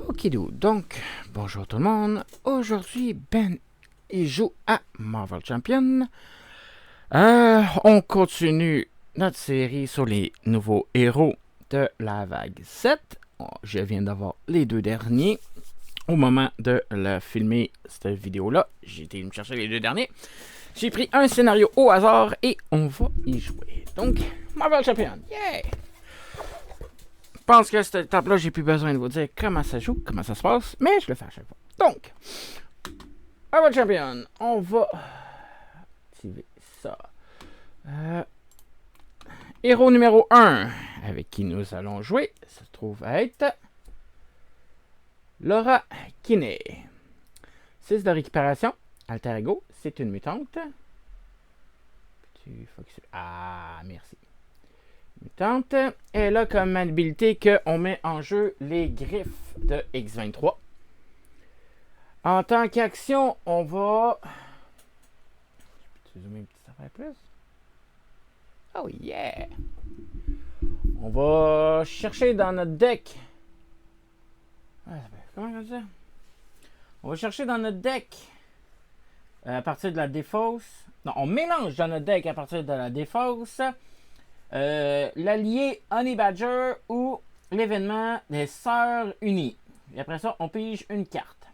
Okidou, donc, bonjour tout le monde. Aujourd'hui, Ben, il joue à Marvel Champion. On continue notre série sur les nouveaux héros de la vague 7. Je viens d'avoir les deux derniers. Au moment de la filmer cette vidéo-là, j'ai été me chercher les deux derniers. J'ai pris un scénario au hasard et on va y jouer. Donc, Marvel Champion, yeah! Je pense que cette étape-là, j'ai plus besoin de vous dire comment ça joue, comment ça se passe, mais je le fais à chaque fois. Donc, Marvel Champion, on va activer ça. Héros numéro 1, avec qui nous allons jouer, se trouve être Laura Kinney. 6 de récupération, alter ego, c'est une mutante. Ah, merci. Mutante. Elle a comme habilité qu'on met en jeu les griffes de X23. En tant qu'action, on va... Je peux zoomer une petite affaire plus? Oh yeah! On va chercher dans notre deck... Comment on va dire? On va chercher dans notre deck à partir de la défausse. Non, on mélange dans notre deck à partir de la défausse l'allié Honey Badger ou l'événement des Sœurs Unies. Et après ça, on pige une carte.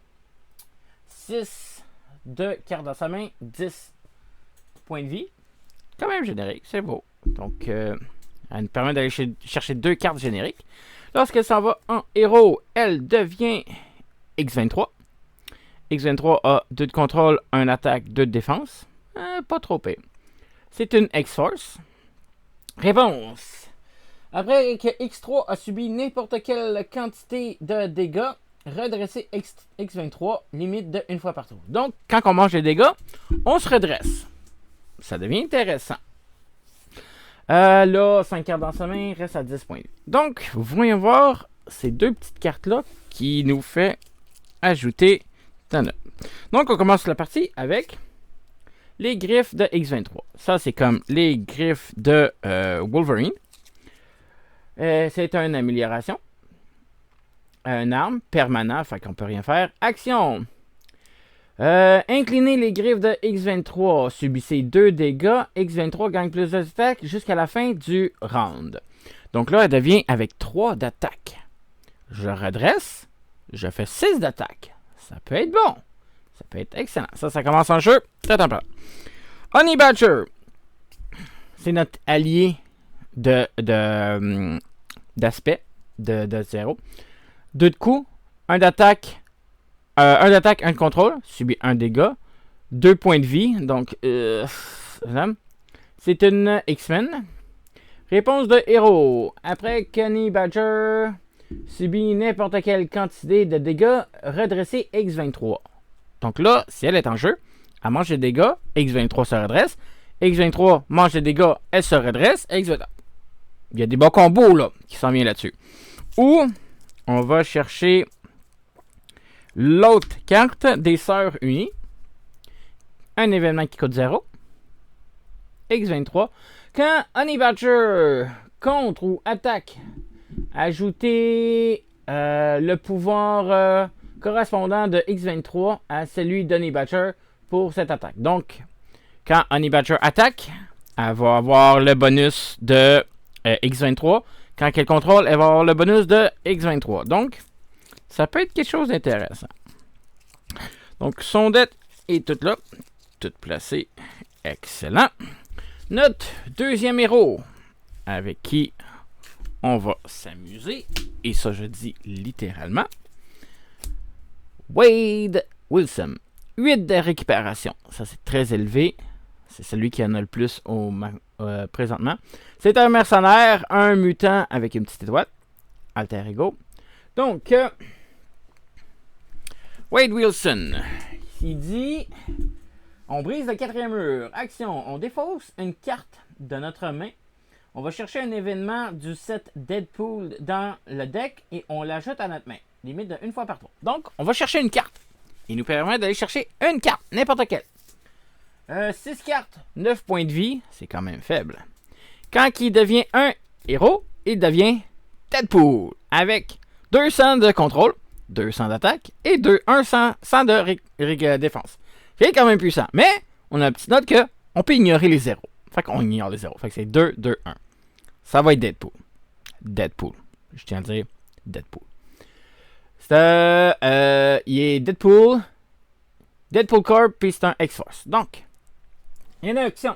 6 de cartes dans sa main, 10 points de vie. Quand même générique, c'est beau. Donc, elle nous permet d'aller chercher 2 cartes génériques. Lorsqu'elle s'en va en héros, elle devient X23. X23 a 2 de contrôle, 1 attaque, 2 de défense. Pas trop pire. C'est une X-Force. Réponse. Après que X3 a subi n'importe quelle quantité de dégâts, redresser X23 limite de 1 fois par tour. Donc, quand on mange les dégâts, on se redresse. Ça devient intéressant. Là, 5 cartes dans sa main, reste à 10 points. Donc, voyons voir ces 2 petites cartes-là qui nous fait ajouter dans notre. Donc, on commence la partie avec les griffes de X23. Ça, c'est comme les griffes de Wolverine. C'est une amélioration. Un arme permanent, fait qu'on peut rien faire. Action. Incliner les griffes de X23. Subissez 2 dégâts. X23 gagne plus d'attaque jusqu'à la fin du round. Donc là, elle devient avec 3 d'attaque. Je redresse. Je fais 6 d'attaque. Ça peut être bon. Ça peut être excellent. Ça commence en jeu. Très temporaire. Honey Badger. C'est notre allié d'aspect de 0. 2 de coups. 1 d'attaque. 1 d'attaque, 1 de contrôle. Subit 1 dégât. 2 points de vie. Donc, c'est une X-Men. Réponse de héros. Après qu'Honey Badger subit n'importe quelle quantité de dégâts, redresser X23. Donc là, si elle est en jeu, elle mange des dégâts, X23 se redresse. X23 mange des dégâts, elle se redresse. X23. Il y a des bons combos là, qui s'en viennent là-dessus. Ou, on va chercher l'autre carte des Sœurs Unies. Un événement qui coûte 0. X23. Quand Honey Badger contre ou attaque, ajoutez le pouvoir correspondant de X23 à celui d'Honey Badger pour cette attaque. Donc, quand Honey Badger attaque, elle va avoir le bonus de X23. Quand elle contrôle, elle va avoir le bonus de X23. Donc, ça peut être quelque chose d'intéressant. Donc, son dette est toute là. Toute placée. Excellent. Notre deuxième héros, avec qui on va s'amuser. Et ça, je dis littéralement. Wade Wilson. 8 de récupération. Ça, c'est très élevé. C'est celui qui en a le plus présentement. C'est un mercenaire, un mutant avec une petite étoile. Alter ego. Donc, Wade Wilson. Il dit... On brise le 4e mur. Action. On défausse une carte de notre main. On va chercher un événement du set Deadpool dans le deck et on l'ajoute à notre main. Limite de 1 fois par tour. Donc, on va chercher une carte. Il nous permet d'aller chercher une carte, n'importe quelle. 6 cartes, 9 points de vie, c'est quand même faible. Quand il devient un héros, il devient Deadpool avec 200 de contrôle, 200 d'attaque, et 2, 100 de défense. C'est quand même puissant. Mais, on a une petite note que on peut ignorer les zéros. Fait qu'on ignore les zéros. Fait que c'est 2, 2, 1. Ça va être Deadpool. Deadpool. Je tiens à dire Deadpool. Il est Deadpool. Deadpool Corp, puis c'est un X-Force. Donc, il y a une option.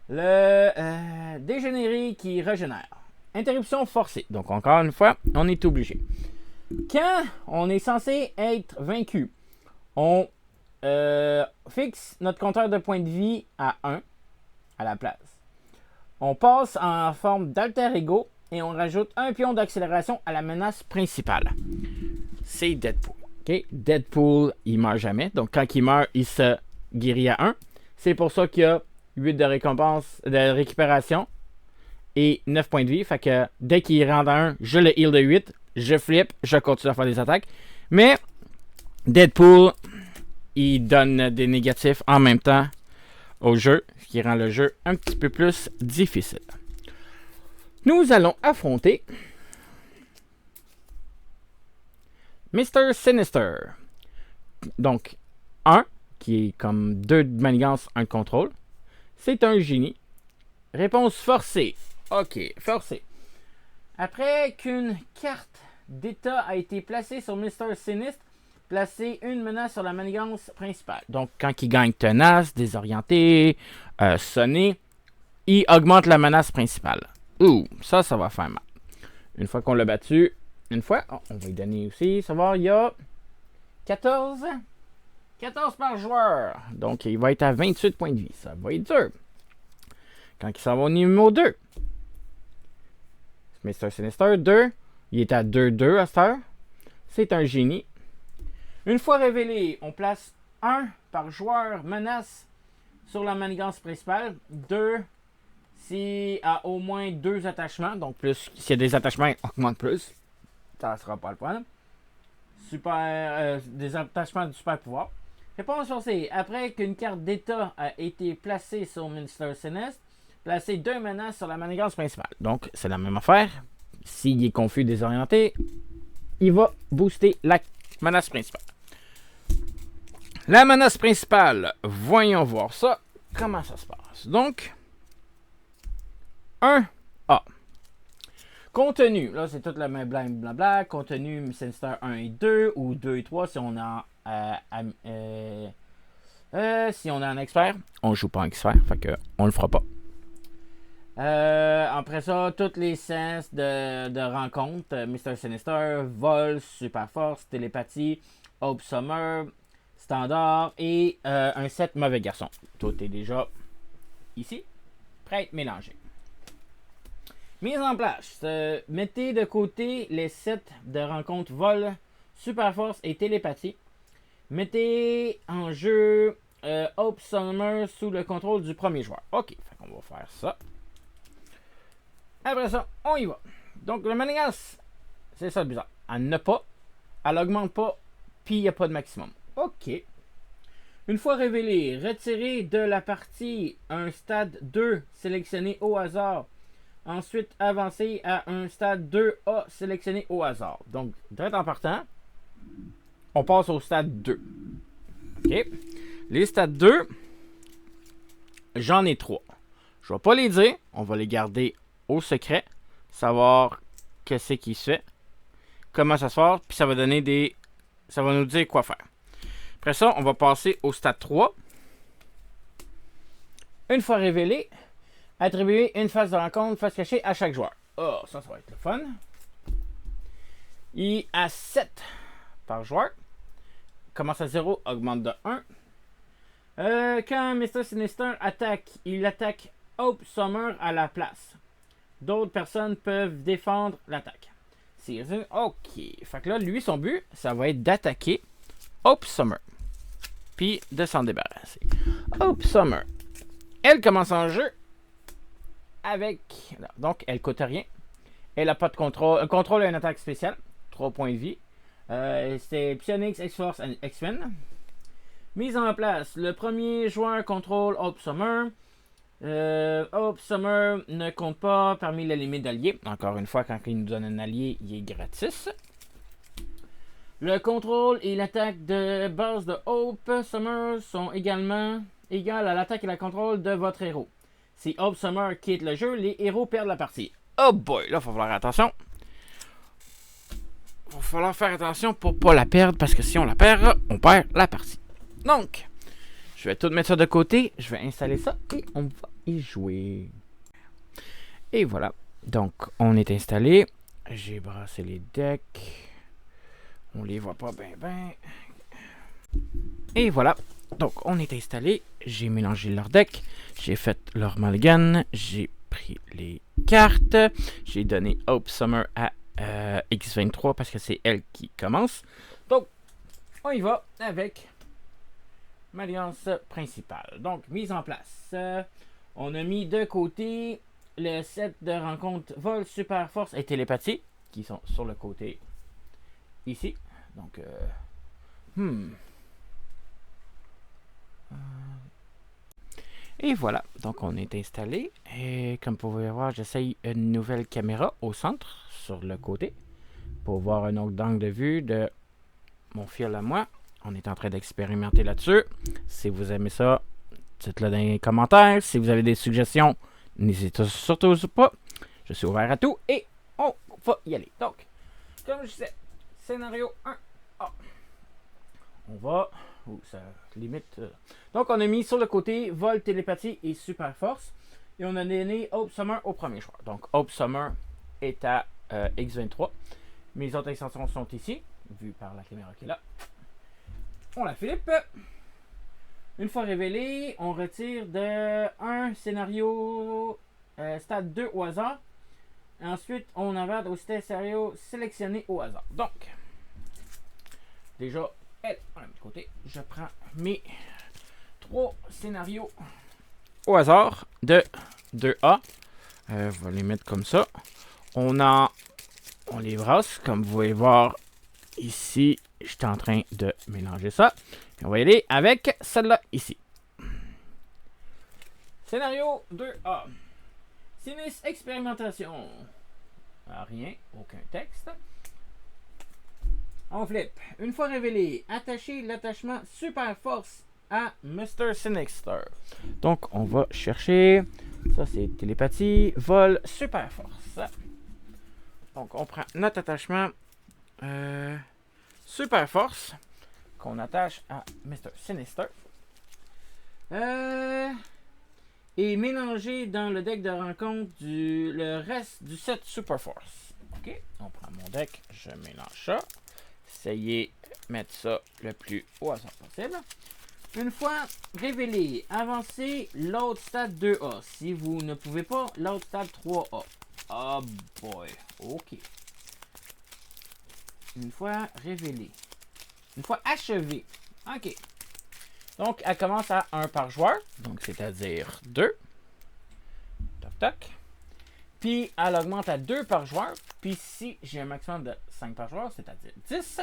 Le dégénéré qui régénère. Interruption forcée. Donc, encore une fois, on est obligé. Quand on est censé être vaincu, on fixe notre compteur de points de vie à 1 à la place. On passe en forme d'alter ego et on rajoute un pion d'accélération à la menace principale. C'est Deadpool. Okay? Deadpool, il meurt jamais. Donc, quand il meurt, il se guérit à 1. C'est pour ça qu'il y a 8 de récompense, de récupération et 9 points de vie. Fait que dès qu'il rentre à 1, je le heal de 8. Je flippe, je continue à faire des attaques. Mais Deadpool, il donne des négatifs en même temps au jeu, ce qui rend le jeu un petit peu plus difficile. Nous allons affronter Mr. Sinister. Donc, 1, qui est comme 2 de manigance, 1 de contrôle. C'est un génie. Réponse forcée. Ok, forcée. Après qu'une carte d'état a été placée sur Mr. Sinistre, placez une menace sur la manigance principale. Donc, quand il gagne tenace, désorienté, sonné, il augmente la menace principale. Ouh, ça va faire mal. Une fois qu'on l'a battu, on va lui donner aussi, savoir, il y a 14 par joueur. Donc, il va être à 28 points de vie. Ça va être dur. Quand il s'en va au numéro 2, Mr. Sinister 2, il est à 2-2 à cette heure. C'est un génie. Une fois révélé, on place 1 par joueur menace sur la manigance principale. 2 s'il a au moins 2 attachements. Donc, plus s'il y a des attachements, il augmente plus. Ça ne sera pas le problème. Des attachements de super pouvoir. Réponse forcée. Après qu'une carte d'état a été placée sur Mr. Sinistre, placez 2 menaces sur la manigance principale. Donc, c'est la même affaire. S'il est confus, désorienté, il va booster la menace principale. La menace principale, voyons voir ça. Comment ça se passe? Donc, 1A. Contenu, là c'est toute la même blabla. Contenu Sinister 1 et 2 ou 2 et 3 si on a si on a un expert. On joue pas en expert, fait que on le fera pas. Après ça, toutes les séances de rencontres, Mr. Sinister, vol, super force, télépathie, Hope Summer, standard et un set mauvais garçon. Tout est déjà ici, prêt à être mélangé. Mise en place. Mettez de côté les sets de rencontres vol, super force et télépathie. Mettez en jeu Hope Summer sous le contrôle du premier joueur. Ok, fait qu'on va faire ça. Après ça, on y va. Donc, le manigance, c'est ça le bizarre. Elle n'a pas, elle augmente pas, puis il n'y a pas de maximum. Ok. Une fois révélé, retirez de la partie un stade 2 sélectionné au hasard. Ensuite, avancez à un stade 2A sélectionné au hasard. Donc, direct en partant, on passe au stade 2. Ok. Les stades 2, j'en ai 3. Je ne vais pas les dire, on va les garder au secret, savoir qu'est-ce qui se fait, comment ça se passe, puis ça va donner ça va nous dire quoi faire. Après ça, on va passer au stade 3. Une fois révélé, attribuer une phase de rencontre, phase cachée à chaque joueur. Oh, ça va être le fun. Il a 7 par joueur. Commence à 0, augmente de 1. Quand Mr. Sinister attaque, il attaque Hope Summer à la place. D'autres personnes peuvent défendre l'attaque. Ok. Fait que là, lui, son but, ça va être d'attaquer Hope Summer. Puis de s'en débarrasser. Hope Summer. Elle commence en jeu avec... Donc, elle coûte rien. Elle n'a pas de contrôle. Le contrôle a une attaque spéciale. 3 points de vie. C'est Psionics, X-Force et X-Men. Mise en place. Le premier joueur contrôle Hope Summer. Hope Summer ne compte pas parmi les limites d'alliés. Encore une fois, quand il nous donne un allié, il est gratis. Le contrôle et l'attaque de base de Hope Summer sont également égales à l'attaque et le contrôle de votre héros. Si Hope Summer quitte le jeu, les héros perdent la partie. Oh boy, là, il va falloir faire attention. Il va falloir faire attention pour pas la perdre, parce que si on la perd, on perd la partie. Donc, je vais tout mettre ça de côté, je vais installer ça et on va y jouer. Et voilà, donc on est installé. J'ai brassé les decks. On les voit pas bien. Et voilà, donc on est installé. J'ai mélangé leur deck. J'ai fait leur mulligan. J'ai pris les cartes. J'ai donné Hope Summer à X23 parce que c'est elle qui commence. Donc, on y va avec l'alliance principale. Donc, mise en place. On a mis de côté le set de rencontres Vol, Super Force et Télépathie qui sont sur le côté ici. Donc, Et voilà, donc on est installé. Et comme vous pouvez voir, j'essaye une nouvelle caméra au centre, sur le côté, pour voir un autre angle de vue de mon fil à moi. On est en train d'expérimenter là-dessus. Si vous aimez ça, dites-le dans les commentaires. Si vous avez des suggestions, n'hésitez surtout pas. Je suis ouvert à tout et on va y aller. Donc, comme je disais, scénario 1A. On va... Ouh, ça limite... Donc, on a mis sur le côté Vol, Télépathie et Super Force. Et on a donné Hope Summer au premier joueur. Donc, Hope Summer est à X23. Mes autres extensions sont ici, vues par la caméra qui est là. On la flippe. Une fois révélé, on retire de un scénario stade 2 au hasard. Ensuite, on avance au scénario sélectionné au hasard. Donc, déjà, elle, on la met de côté. Je prends mes 3 scénarios au hasard de 2A. On va les mettre comme ça. On les brasse, comme vous pouvez voir ici. Je suis en train de mélanger ça. Et on va y aller avec celle-là ici. Scénario 2A. Sinistre expérimentation. Rien, aucun texte. On flippe. Une fois révélé, attachez l'attachement Super Force à Mr. Sinister. Donc, on va chercher. Ça, c'est Télépathie, Vol, Super Force. Donc, on prend notre attachement Super Force qu'on attache à Mr. Sinister. Et mélanger dans le deck de rencontre le reste du set Super Force. Ok, on prend mon deck, je mélange ça. Essayez de mettre ça le plus au hasard possible. Une fois révélé, avancez l'autre stade 2A. Si vous ne pouvez pas, l'autre stade 3A. Oh boy, ok. Une fois révélé. Une fois achevé. Ok. Donc, elle commence à 1 par joueur. Donc, c'est-à-dire 2. Toc, toc. Puis, elle augmente à 2 par joueur. Puis, si j'ai un maximum de 5 par joueur, c'est-à-dire 10,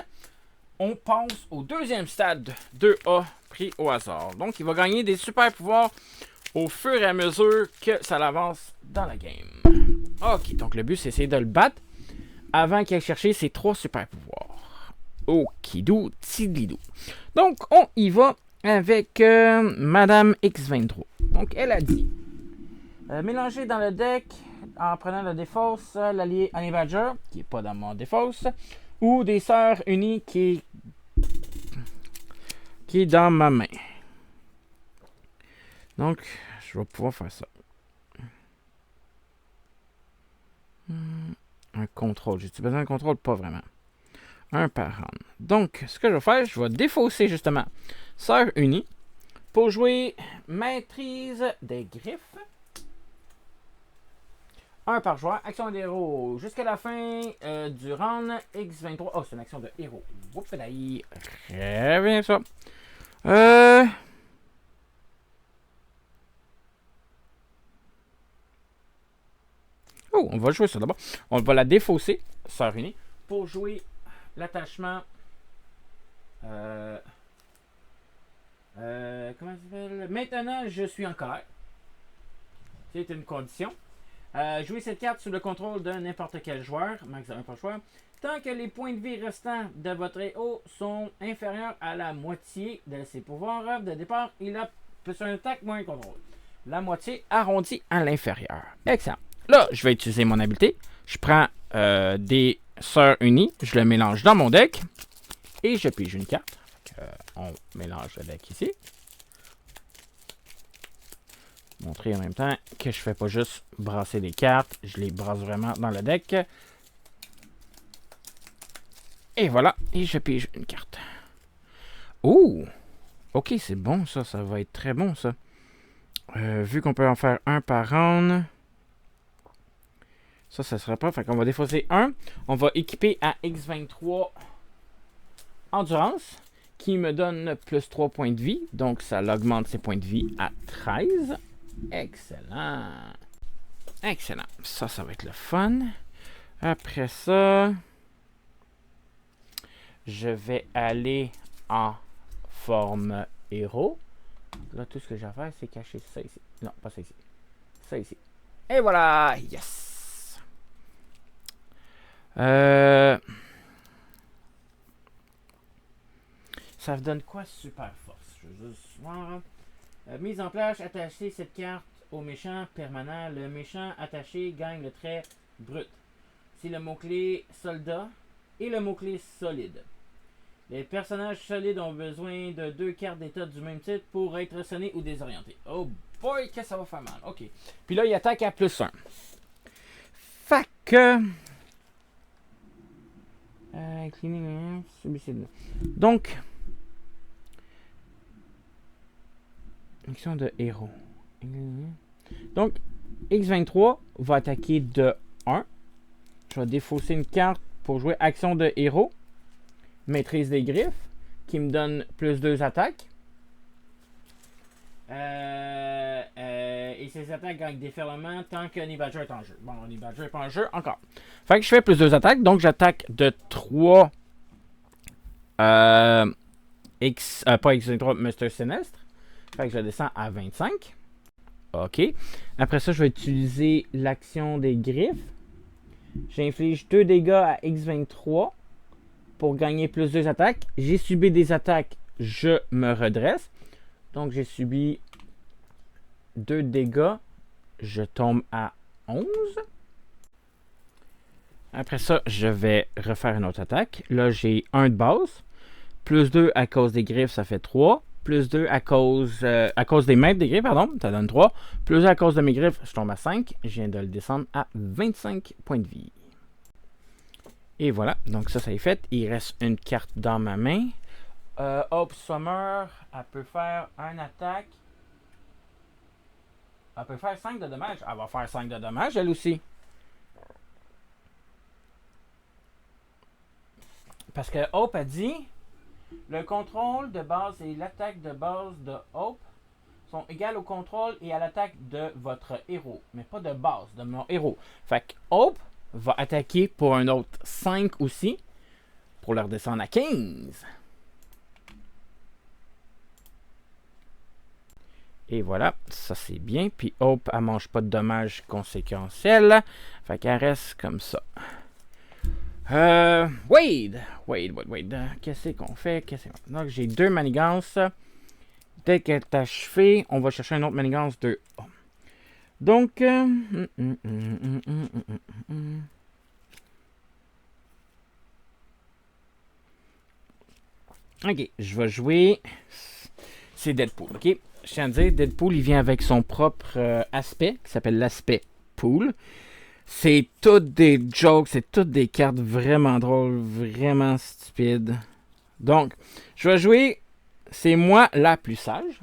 on passe au deuxième stade 2A pris au hasard. Donc, il va gagner des super pouvoirs au fur et à mesure que ça avance dans la game. Ok, donc le but, c'est d'essayer de le battre avant qu'il aille chercher ses 3 super pouvoirs. Okidou, tididou. Donc, on y va avec Madame X23. Donc, elle a dit mélanger dans le deck en prenant le défausse l'allié Honey Badger, qui n'est pas dans mon défausse, ou des Sœurs Unies qui est dans ma main. Donc, je vais pouvoir faire ça. Un contrôle. J'ai-tu besoin de contrôle? Pas vraiment. Un par round. Donc, ce que je vais faire, je vais défausser justement Sœurs Unies pour jouer Maîtrise des Griffes. 1 par joueur. Action des héros. Jusqu'à la fin du round X23. Oh, c'est une action de héros. Oups, là, très bien ça. Oh, on va jouer ça d'abord. On va la défausser, Sœur Unie, pour jouer l'attachement. Comment ça s'appelle? Maintenant, je suis en colère. C'est une condition. Jouez cette carte sous le contrôle de n'importe quel joueur, max de 1 par joueur, tant que les points de vie restants de votre héros sont inférieurs à la moitié de ses pouvoirs de départ. Il a plus un attaque, moins un contrôle. La moitié arrondie à l'inférieur. Excellent. Là, je vais utiliser mon habileté. Je prends des Sœurs Unies, je le mélange dans mon deck et je pige une carte. On mélange le deck ici. Montrer en même temps que je fais pas juste brasser les cartes, je les brasse vraiment dans le deck. Et voilà, et je pige une carte. Ouh! Ok, c'est bon ça, ça va être très bon ça. Vu qu'on peut en faire un par round, ça sera pas. Fait qu'on va défausser un. On va équiper à X23 Endurance, qui me donne plus 3 points de vie. Donc ça augmente ses points de vie à 13. Excellent. Excellent. Ça va être le fun. Après ça, je vais aller en forme héros. Là, tout ce que j'ai à faire, c'est cacher ça ici. Non, pas ça ici. Ça ici. Et voilà! Yes! Ça vous donne quoi super force? Je veux juste voir. Mise en place, attacher cette carte au méchant permanent. Le méchant attaché gagne le trait brut. C'est le mot-clé soldat et le mot-clé solide. Les personnages solides ont besoin de 2 cartes d'état du même type pour être sonnés ou désorientés. Oh boy, que ça va faire mal. Ok. Puis là, il attaque à plus 1. Fait que... Donc... Action de héros. Donc, X23 va attaquer de 1. Je vais défausser une carte pour jouer action de héros. Maîtrise des griffes, qui me donne plus 2 attaques. Et ces attaques gagnent déferlement tant que Honey Badger est en jeu. Bon, Honey Badger n'est pas en jeu encore. Fait que je fais plus 2 attaques, donc j'attaque de 3 pas X23, Mr. Sinistre. Fait que je descends à 25. OK. Après ça, je vais utiliser l'action des griffes. J'inflige 2 dégâts à X23 pour gagner plus 2 attaques. J'ai subi des attaques, je me redresse. Donc, j'ai subi 2 dégâts. Je tombe à 11. Après ça, je vais refaire une autre attaque. Là, j'ai 1 de base. Plus 2 à cause des griffes, ça fait 3. Plus 2 à cause des maîtres des griffes, pardon, ça donne 3. Plus 2 à cause de mes griffes, je tombe à 5. Je viens de le descendre à 25 points de vie. Et voilà, donc ça est fait. Il reste une carte dans ma main. Hope Summer, elle peut faire une attaque. Elle peut faire 5 de dommages. Elle va faire 5 de dommages, elle aussi. Parce que Hope a dit, le contrôle de base et l'attaque de base de Hope sont égales au contrôle et à l'attaque de votre héros. Mais pas de base, de mon héros. Fait que Hope va attaquer pour un autre 5 aussi, pour le redescendre à 15. Et voilà, ça c'est bien. Puis Hope, elle mange pas de dommages conséquentiels. Fait qu'elle reste comme ça. Wade. Qu'est-ce qu'on fait? Donc j'ai 2 manigances. Dès qu'elle est achevée, on va chercher une autre manigance de A. Donc, ok, je vais jouer. C'est Deadpool, ok? Je tiens à dire, Deadpool, il vient avec son propre aspect, qui s'appelle l'aspect pool. C'est toutes des jokes, c'est toutes des cartes vraiment drôles, vraiment stupides. Donc, je vais jouer, c'est moi la plus sage.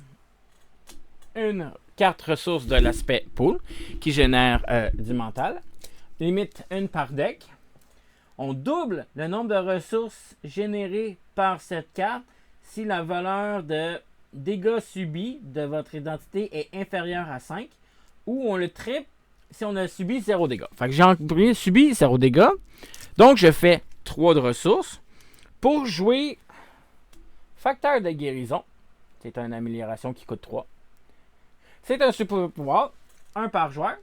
Une carte ressource de l'aspect pool, qui génère du mental. Limite une par deck. On double le nombre de ressources générées par cette carte si la valeur de dégâts subis de votre identité est inférieure à 5. Ou on le triple si on a subi 0 dégâts. Fait que j'ai subi 0 dégâts. Donc, je fais 3 de ressources. Pour jouer Facteur de guérison, c'est une amélioration qui coûte 3. C'est un super pouvoir, 1 par joueur.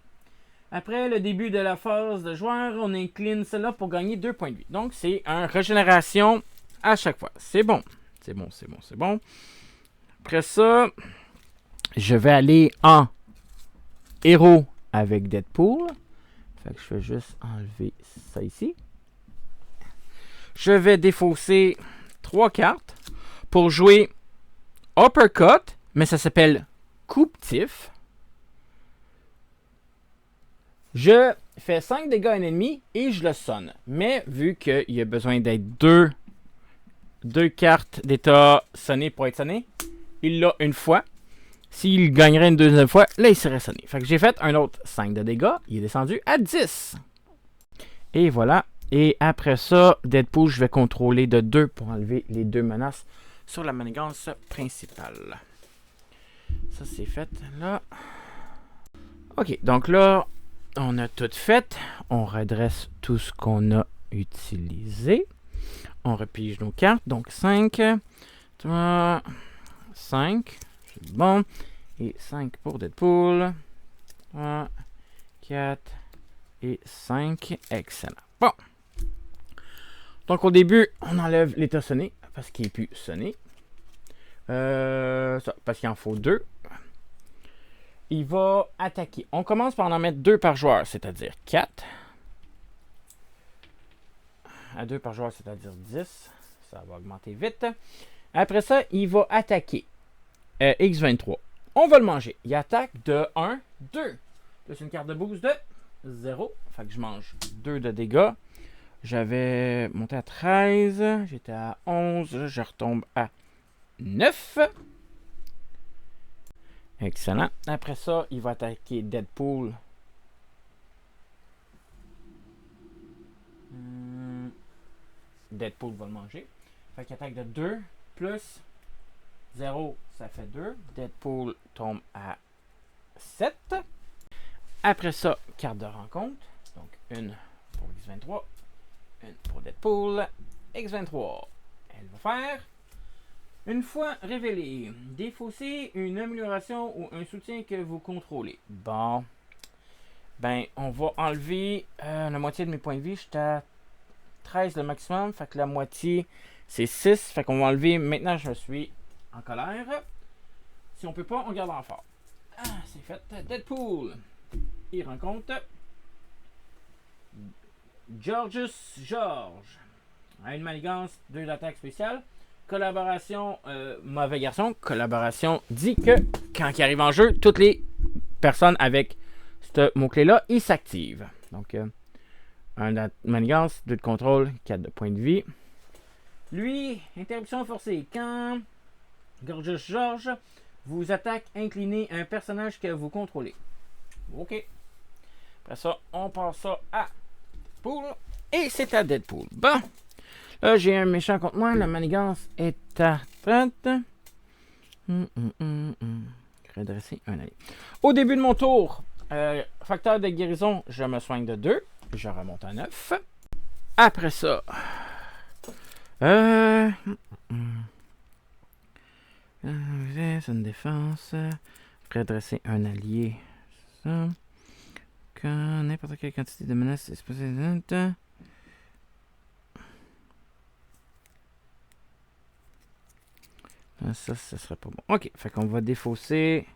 Après le début de la phase de joueur, on incline cela pour gagner 2 points de vie. Donc, c'est une régénération à chaque fois. C'est bon. C'est bon, c'est bon, c'est bon. Après ça, je vais aller en héros avec Deadpool. Fait que je vais juste enlever ça ici. Je vais défausser 3 cartes pour jouer Uppercut, mais ça s'appelle Coupe-Tif. Je fais 5 dégâts à un ennemi et je le sonne. Mais vu qu'il y a besoin d'être deux cartes d'état sonnées pour être sonné, il l'a une fois. S'il gagnerait une deuxième fois, là il serait sonné. Fait que j'ai fait un autre 5 de dégâts. Il est descendu à 10. Et voilà. Et après ça, Deadpool, je vais contrôler de 2 pour enlever les 2 menaces sur la manigance principale. Ça c'est fait là. Ok, donc là, on a tout fait. On redresse tout ce qu'on a utilisé. On repige nos cartes. Donc 5, 3, 5. C'est bon. Et 5 pour Deadpool. 3, 4 et 5. Excellent. Bon. Donc au début, on enlève l'état sonné parce qu'il n'est plus sonné. Parce qu'il en faut 2. Il va attaquer. On commence par en mettre 2 par joueur, c'est-à-dire 4. À 2 par joueur, c'est-à-dire 10. Ça va augmenter vite. Après ça, il va attaquer. X23. On va le manger. Il attaque de 1, 2. Plus une carte de boost de 0. Fait que je mange 2 de dégâts. J'avais monté à 13. J'étais à 11. Je retombe à 9. Excellent. Après ça, il va attaquer Deadpool. Deadpool va le manger. Fait qu'il attaque de 2 plus 0, ça fait 2. Deadpool tombe à 7. Après ça, carte de rencontre. Donc, une pour X23. Une pour Deadpool. X23. Elle va faire. Une fois révélé, défausser une amélioration ou un soutien que vous contrôlez. Bon. Ben, on va enlever la moitié de mes points de vie. J'étais à 13 le maximum. Fait que la moitié, c'est 6. Fait qu'on va enlever. Maintenant, je suis en colère. Si on peut pas, on garde en fort. Ah, c'est fait. Deadpool. Il rencontre George. À une manigance, 2 attaques spéciales. Collaboration, mauvais garçon. Collaboration dit que quand il arrive en jeu, toutes les personnes avec ce mot-clé-là, ils s'activent. Donc, un manigance, 2 de contrôle, 4 de points de vie. Lui, interruption forcée. Quand George vous attaque, inclinez un personnage que vous contrôlez. OK. Après ça, on passe ça à Deadpool. Et c'est à Deadpool. Bon. Là, j'ai un méchant contre moi. La manigance est à 30. Redresser un allié. Au début de mon tour, facteur de guérison, je me soigne de 2. Je remonte à 9. Après ça, c'est une défense. Redresser un allié. Ça. Quand n'importe quelle quantité de menaces est possible. Ça serait pas bon. Ok, fait qu'on va défausser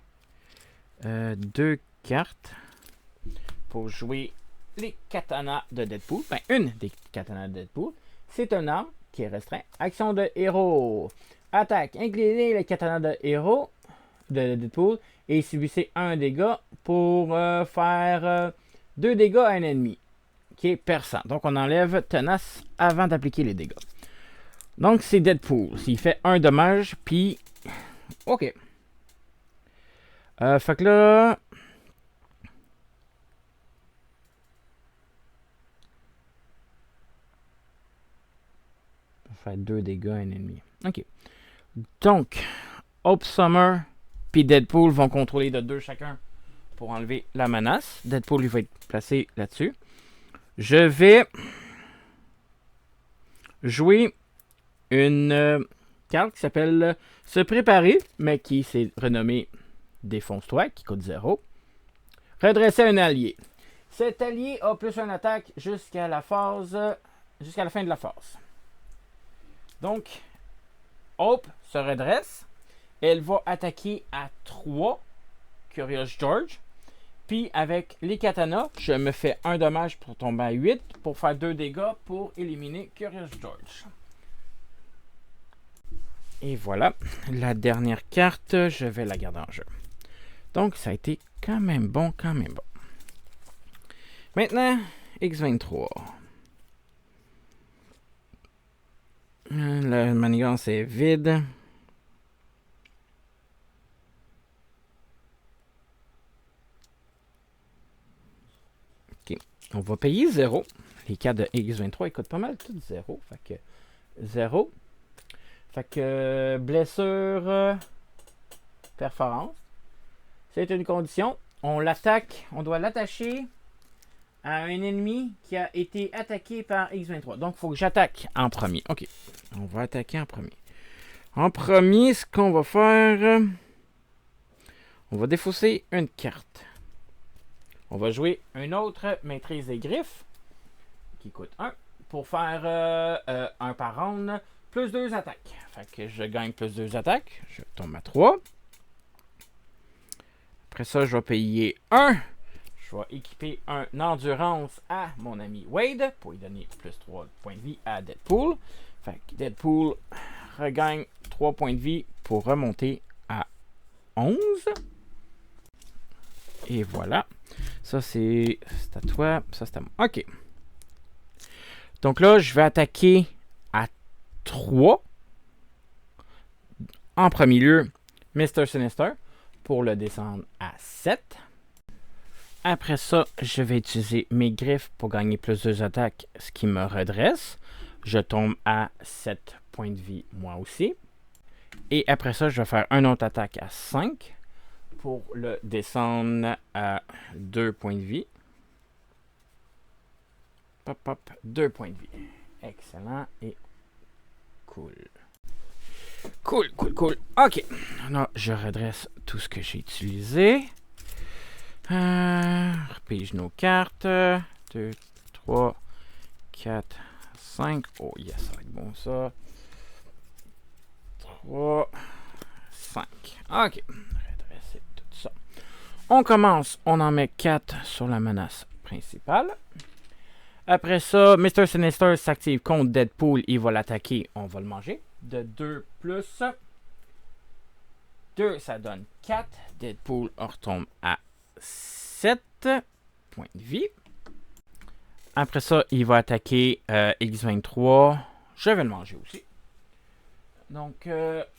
2 cartes pour jouer les katanas de Deadpool. Ben, une des katanas de Deadpool. C'est un arme qui est restreint. Action de héros. Attaque. Inclinez le katana de héros de Deadpool et subissez un dégât pour faire 2 dégâts à un ennemi qui est perçant. Donc, on enlève tenace avant d'appliquer les dégâts. Donc, c'est Deadpool. S'il fait un dommage, puis... OK. Fait que là... On va faire 2 dégâts à un ennemi. OK. Donc, Hope Summer puis Deadpool vont contrôler de 2 chacun pour enlever la menace. Deadpool, il va être placé là-dessus. Je vais jouer une carte qui s'appelle Se préparer, mais qui s'est renommée Défonce-toi, qui coûte 0. Redresser un allié. Cet allié a plus une attaque jusqu'à la fin de la phase. Donc, Hope se redresse. Elle va attaquer à 3 Curious George. Puis avec les katanas, je me fais un dommage pour tomber à 8 pour faire 2 dégâts pour éliminer Curious George. Et voilà, la dernière carte, je vais la garder en jeu. Donc ça a été quand même bon, quand même bon. Maintenant, X23. La manigance est vide. Ok, on va payer 0. Les cartes de X23, ils coûtent pas mal, toutes 0. Fait que 0. Fait que blessure, perforance. C'est une condition. On l'attaque, on doit l'attacher à un ennemi qui a été attaqué par X23. Donc, il faut que j'attaque en premier. OK. On va attaquer en premier. En premier, ce qu'on va faire, on va défausser une carte. On va jouer une autre maîtrise des griffes qui coûte 1 pour faire 1 par round plus 2 attaques. Fait que je gagne plus 2 attaques. Je tombe à 3. Après ça, je vais payer 1. Je vais équiper un endurance à mon ami Wade pour lui donner plus 3 points de vie à Deadpool. Fait que Deadpool regagne 3 points de vie pour remonter à 11. Et voilà. Ça, c'est à toi. Ça, c'est à moi. OK. Donc là, je vais attaquer à 3. En premier lieu, Mr. Sinister pour le descendre à 7. Après ça, je vais utiliser mes griffes pour gagner plus 2 attaques, ce qui me redresse. Je tombe à 7 points de vie, moi aussi. Et après ça, je vais faire une autre attaque à 5 pour le descendre à 2 points de vie. Pop, pop, 2 points de vie. Excellent et cool. Cool, cool, cool. OK. Là, je redresse tout ce que j'ai utilisé. Repige nos cartes. 2, 3, 4, 5. Oh yes, ça va être bon ça. 3, 5. OK. Redresser tout ça. On commence. On en met 4 sur la menace principale. Après ça, Mr. Sinister s'active contre Deadpool. Il va l'attaquer. On va le manger. De 2 plus 2, ça donne 4. Deadpool retombe à 7 points de vie. Après ça, il va attaquer X23. Je vais le manger aussi. Donc,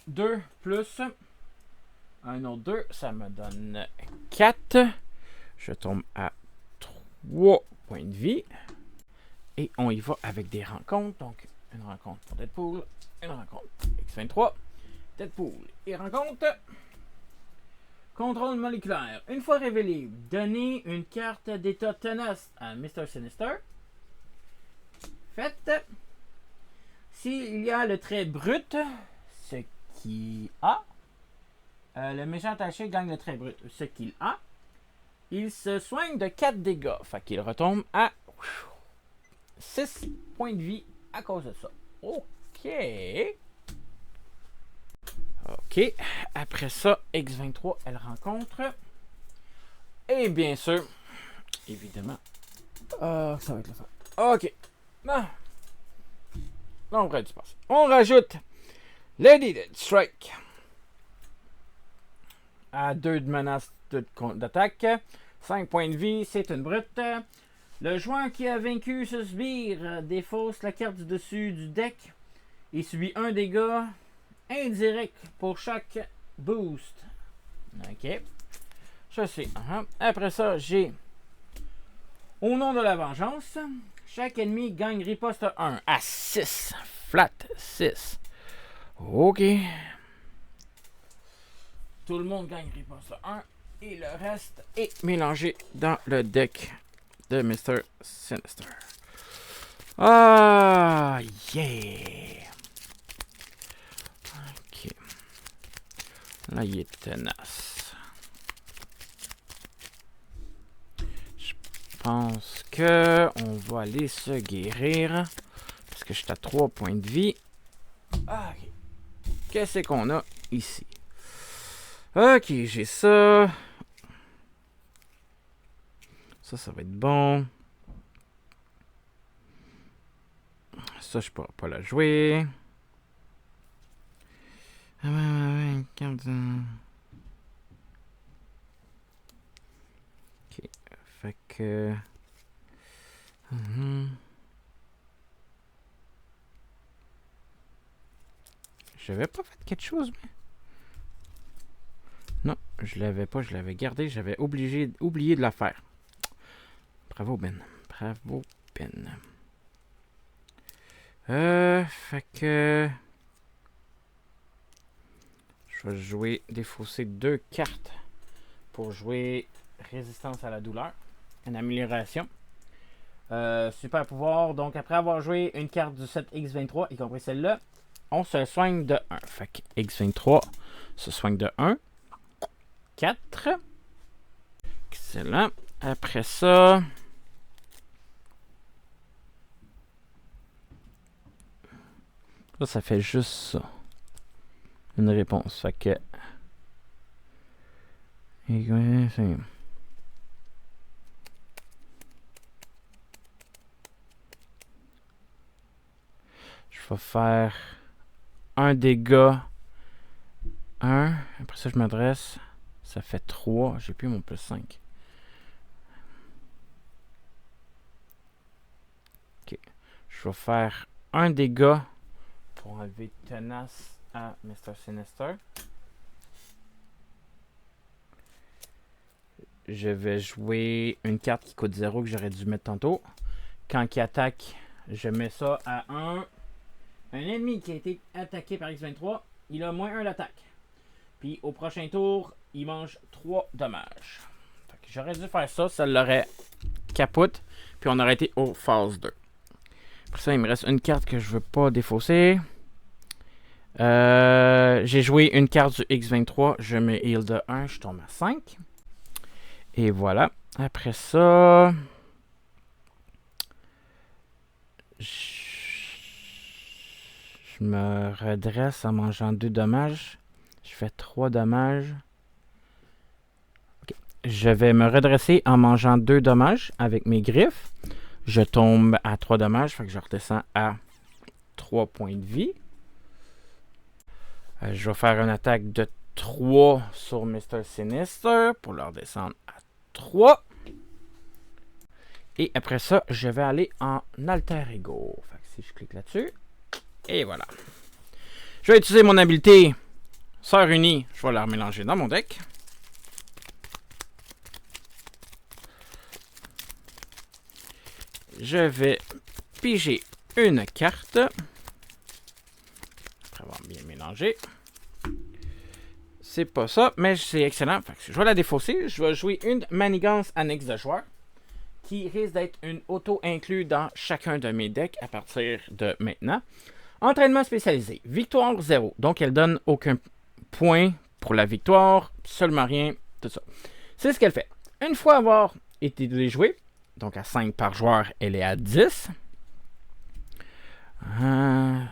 2 plus un autre 2, ça me donne 4. Je tombe à 3 points de vie. Et on y va avec des rencontres. Donc, une rencontre pour Deadpool, une rencontre X23. Deadpool et rencontre. Contrôle moléculaire. Une fois révélé, donnez une carte d'état tenace à Mr. Sinister. Faites. S'il y a le trait brut, ce qu'il a, le méchant attaché gagne le trait brut, ce qu'il a. Il se soigne de 4 dégâts. Fait qu'il retombe à 6 points de vie à cause de ça. OK. OK. Après ça, X23, elle rencontre. Et bien sûr, évidemment, ça va être le fun. OK. Là, on va du passé. On rajoute Lady Dead Strike à 2 de menace d'attaque. 5 points de vie, c'est une brute. Le joueur qui a vaincu ce sbire défausse la carte du dessus du deck et subit un dégât indirect pour chaque boost. OK. Je sais. Après ça, j'ai au nom de la vengeance, chaque ennemi gagne riposte 1 à 6. Flat 6. OK. Tout le monde gagne riposte 1 et le reste est mélangé dans le deck de Mr. Sinister. Ah, yeah! OK. Là, il est tenace. Je pense que on va aller se guérir. Parce que je suis à 3 points de vie. Ok. Qu'est-ce qu'on a ici? Ok, j'ai ça. Ça va être bon. Ça, je pourrais pas la jouer. Ok, fait que... J'avais pas fait quelque chose, mais... Non, je l'avais pas, je l'avais gardé, j'avais oublié de la faire. Bravo, Ben. Bravo, Ben. Fait que... Je vais jouer, défausser 2 cartes pour jouer résistance à la douleur. Une amélioration. Super pouvoir. Donc, après avoir joué une carte du set X23, y compris celle-là, on se soigne de 1. Fait que X23 se soigne de 1. 4. Excellent. Après ça... Ça fait juste ça. Une réponse. Fait que... Je vais faire un dégât. 1. Après ça, je m'adresse. Ça fait 3. J'ai plus mon plus 5. Ok. Je vais faire un dégât pour enlever tenace à Mr. Sinister. Je vais jouer une carte qui coûte 0 que j'aurais dû mettre tantôt. Quand il attaque, je mets ça à 1. Un ennemi qui a été attaqué par X23, il a moins 1 d'attaque. Puis au prochain tour, il mange 3 dommages. J'aurais dû faire ça, ça l'aurait capote. Puis on aurait été au phase 2. Pour ça, il me reste une carte que je veux pas défausser. J'ai joué une carte du X23, je me heal de 1, je tombe à 5. Et voilà. Après ça... Je me redresse en mangeant 2 dommages. Je fais 3 dommages. Okay. Je vais me redresser en mangeant 2 dommages avec mes griffes. Je tombe à 3 dommages, fait que je redescends à 3 points de vie. Je vais faire une attaque de 3 sur Mr. Sinister pour le redescendre à 3. Et après ça, je vais aller en Alter Ego. Fait que si je clique là-dessus, et voilà. Je vais utiliser mon habilité Sœur Unie. Je vais la remélanger dans mon deck. Je vais piger une carte. Après avoir bien mélangé. C'est pas ça, mais c'est excellent. Fait que je vais la défausser. Je vais jouer une manigance annexe de joueur qui risque d'être une auto-inclus dans chacun de mes decks à partir de maintenant. Entraînement spécialisé. Victoire 0. Donc, elle donne aucun point pour la victoire. Seulement rien. Tout ça. C'est ce qu'elle fait. Une fois avoir été déjouée, donc à 5 par joueur, elle est à 10. Une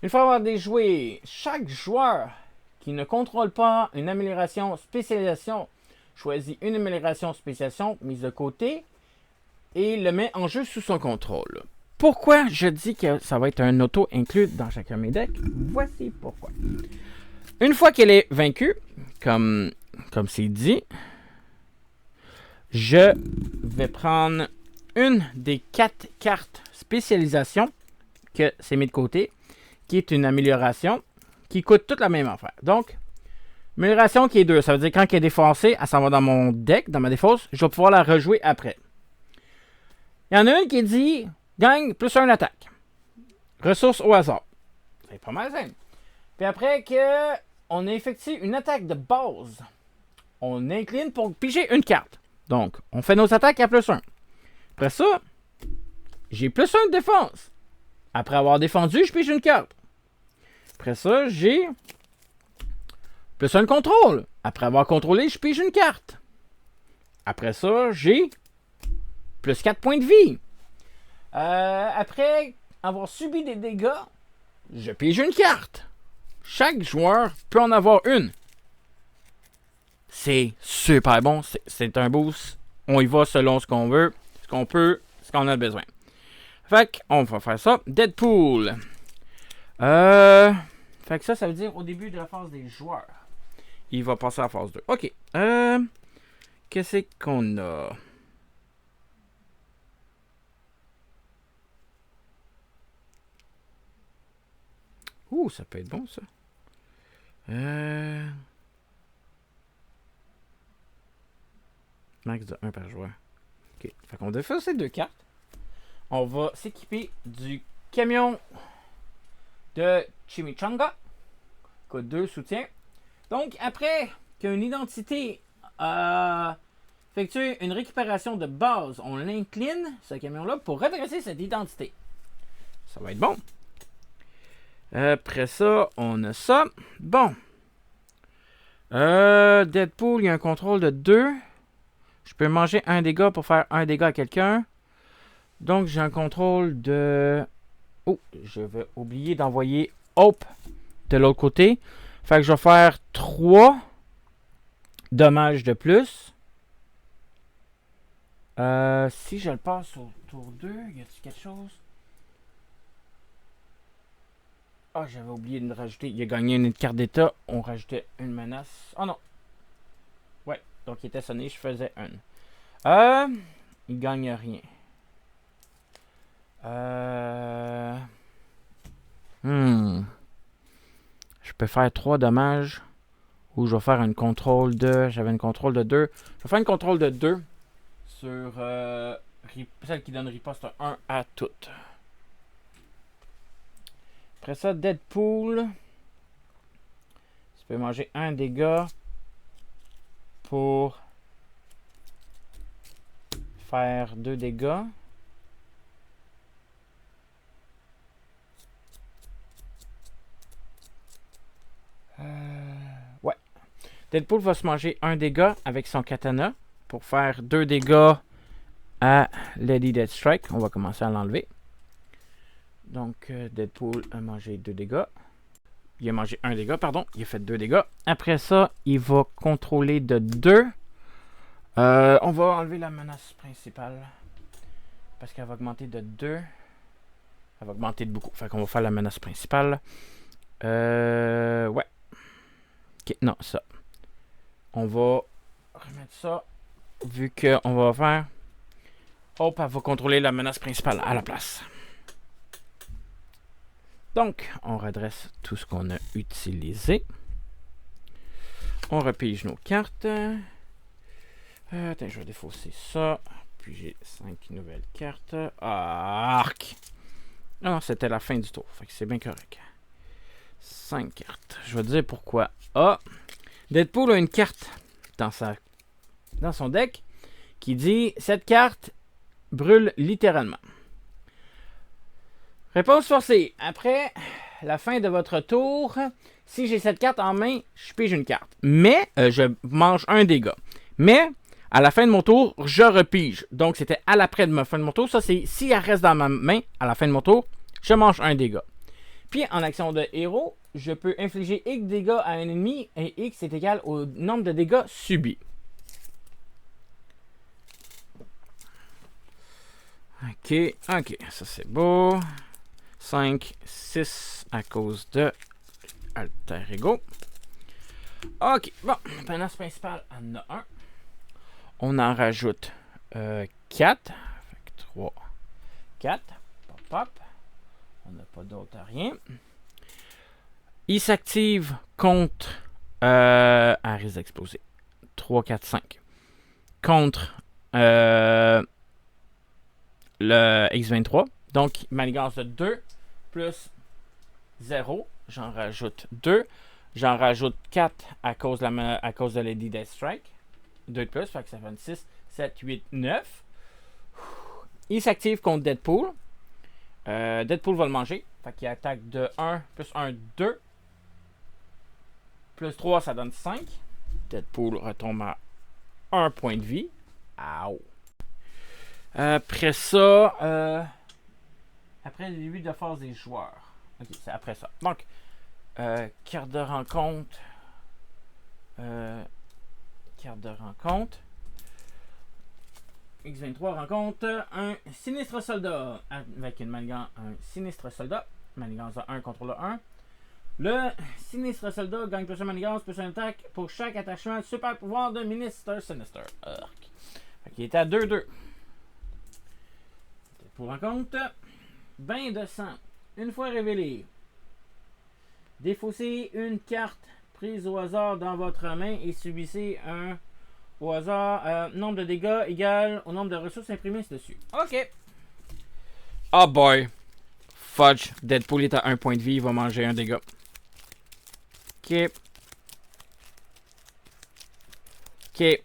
fois avoir déjoué, chaque joueur qui ne contrôle pas une amélioration spécialisation choisit une amélioration spécialisation mise de côté et le met en jeu sous son contrôle. Pourquoi je dis que ça va être un auto inclus dans chacun de mes decks? Voici pourquoi. Une fois qu'elle est vaincue, comme c'est dit, je vais prendre une des 4 cartes spécialisation que c'est mis de côté, qui est une amélioration qui coûte toute la même affaire. Donc, amélioration qui est 2, ça veut dire quand elle est défaussée, elle s'en va dans mon deck, dans ma défausse, je vais pouvoir la rejouer après. Il y en a une qui dit gagne plus 1 attaque. Ressources au hasard. C'est pas mal simple. Puis après que on effectue une attaque de base, on incline pour piger une carte. Donc, on fait nos attaques à plus 1. Après ça, j'ai plus 1 de défense. Après avoir défendu, je pige une carte. Après ça, j'ai plus 1 de contrôle. Après avoir contrôlé, je pige une carte. Après ça, j'ai plus 4 points de vie. Après avoir subi des dégâts, je pige une carte. Chaque joueur peut en avoir une. C'est super bon. C'est un boost. On y va selon ce qu'on veut, ce qu'on peut, ce qu'on a besoin. Fait qu'on va faire ça. Deadpool. Fait que ça veut dire au début de la phase des joueurs. Il va passer à la phase 2. OK. Qu'est-ce qu'on a? Ouh, ça peut être bon, ça. Max de 1 par joueur. OK. Fait qu'on doit faire ces 2 cartes. On va s'équiper du camion de Chimichanga. Coûte 2 soutien. Donc, après qu'une identité effectue une récupération de base, on l'incline, ce camion-là, pour redresser cette identité. Ça va être bon. Après ça, on a ça. Bon. Deadpool, il y a un contrôle de 2. Je peux manger un dégât pour faire un dégât à quelqu'un. Donc, j'ai un contrôle de... Oh, je vais oublier d'envoyer Hope de l'autre côté. Fait que je vais faire 3 dommages de plus. Si je le passe au tour 2, y a-t-il quelque chose? Ah, j'avais oublié de le rajouter. Il a gagné une carte d'état. On rajoutait une menace. Oh non. Ouais, donc il était sonné. Je faisais une. Il gagne rien. Je peux faire 3 dommages. Ou je vais faire une contrôle de... J'avais une contrôle de 2. Je vais faire une contrôle de 2 sur celle qui donne riposte 1 à toutes. Après ça, Deadpool. Tu peux manger un dégât pour faire 2 dégâts. Ouais. Deadpool va se manger un dégât avec son katana pour faire 2 dégâts à Lady Deathstrike. On va commencer à l'enlever. Donc, Deadpool a mangé 2 dégâts. Il a mangé 1 dégât, pardon. Il a fait 2 dégâts. Après ça, il va contrôler de 2. On va enlever la menace principale. Parce qu'elle va augmenter de 2. Elle va augmenter de beaucoup. Fait qu'on va faire la menace principale. Ouais. Ok, non, ça. On va remettre ça. Vu qu'on va faire... Hop, elle va contrôler la menace principale à la place. Donc, on redresse tout ce qu'on a utilisé. On repige nos cartes. Attends, je vais défausser ça. Puis j'ai 5 nouvelles cartes. Arc! Ah non, c'était la fin du tour. Fait que c'est bien correct. 5 cartes. Je vais te dire pourquoi. Ah! Deadpool a une carte dans son deck qui dit cette carte brûle littéralement. Réponse forcée. Après la fin de votre tour, si j'ai cette carte en main, je pige une carte. Mais je mange un dégât. Mais à la fin de mon tour, je repige. Donc c'était à l'après de ma fin de mon tour. Ça, c'est si elle reste dans ma main à la fin de mon tour, je mange un dégât. Puis en action de héros, je peux infliger X dégâts à un ennemi et X est égal au nombre de dégâts subis. Ok, ça c'est beau. 5, 6 à cause de Alter Ego. Ok, bon, menace principale en a 1. On en rajoute 4. Fait que 3, 4. Pop, pop. On n'a pas d'autre à rien. Il s'active contre... à risque d'exploser. 3, 4, 5. Contre le X23. Donc, manigance de 2 plus 0. J'en rajoute 2. J'en rajoute 4 à cause de Lady Deathstrike. 2 de plus, fait que ça fait 6, 7, 8, 9. Il s'active contre Deadpool. Deadpool va le manger. Fait qu'il attaque de 1 plus 1, 2. Plus 3, ça donne 5. Deadpool retombe à 1 point de vie. Ow. Après ça, après le début de la phase des joueurs. Ok, c'est après ça. Donc, carte de rencontre. Carte de rencontre. X23 rencontre un sinistre soldat avec une manigance, un sinistre soldat. Manigance de 1, contrôle 1. Le sinistre soldat gagne plus de manigance, plus une attaque pour chaque attachement super pouvoir de Minister Sinister. Fait qu'il était à 2-2. Pour rencontre, bain de sang. Une fois révélé, défaussez une carte prise au hasard dans votre main et subissez un au hasard nombre de dégâts égal au nombre de ressources imprimées dessus. Ok. Oh boy. Fudge. Deadpool est à 1 point de vie. Il va manger un dégât. Ok. Ok.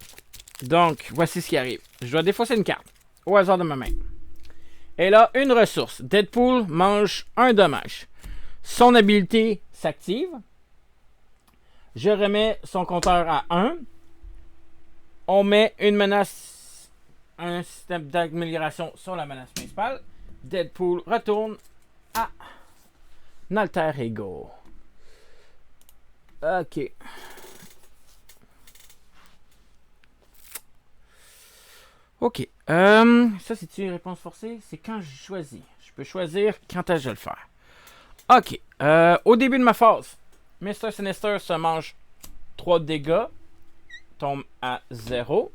Donc, voici ce qui arrive. Je dois défausser une carte au hasard de ma main. Elle a une ressource. Deadpool mange un dommage. Son habilité s'active. Je remets son compteur à 1. On met une menace, un système d'amélioration sur la menace principale. Deadpool retourne à Alter Ego. Ok. Ok. Ça, c'est-tu une réponse forcée? C'est quand je choisis. Je peux choisir quand est-ce que je vais le faire. Ok. Au début de ma phase, Mr. Sinister se mange 3 dégâts. Tombe à 0.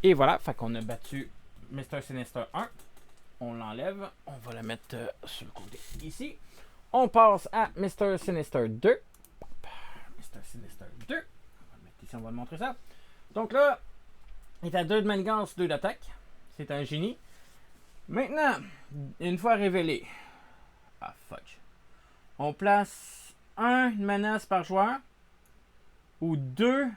Et voilà. Fait qu'on a battu Mr. Sinister 1. On l'enlève. On va le mettre sur le côté ici. On passe à Mr. Sinister 2. Mr. Sinister 2. On va le mettre ici. On va le montrer ça. Donc là, il est à 2 de manigance, 2 d'attaque. C'est un génie. Maintenant, une fois révélé. Ah, fudge. On place 1 menace par joueur. Ou 2.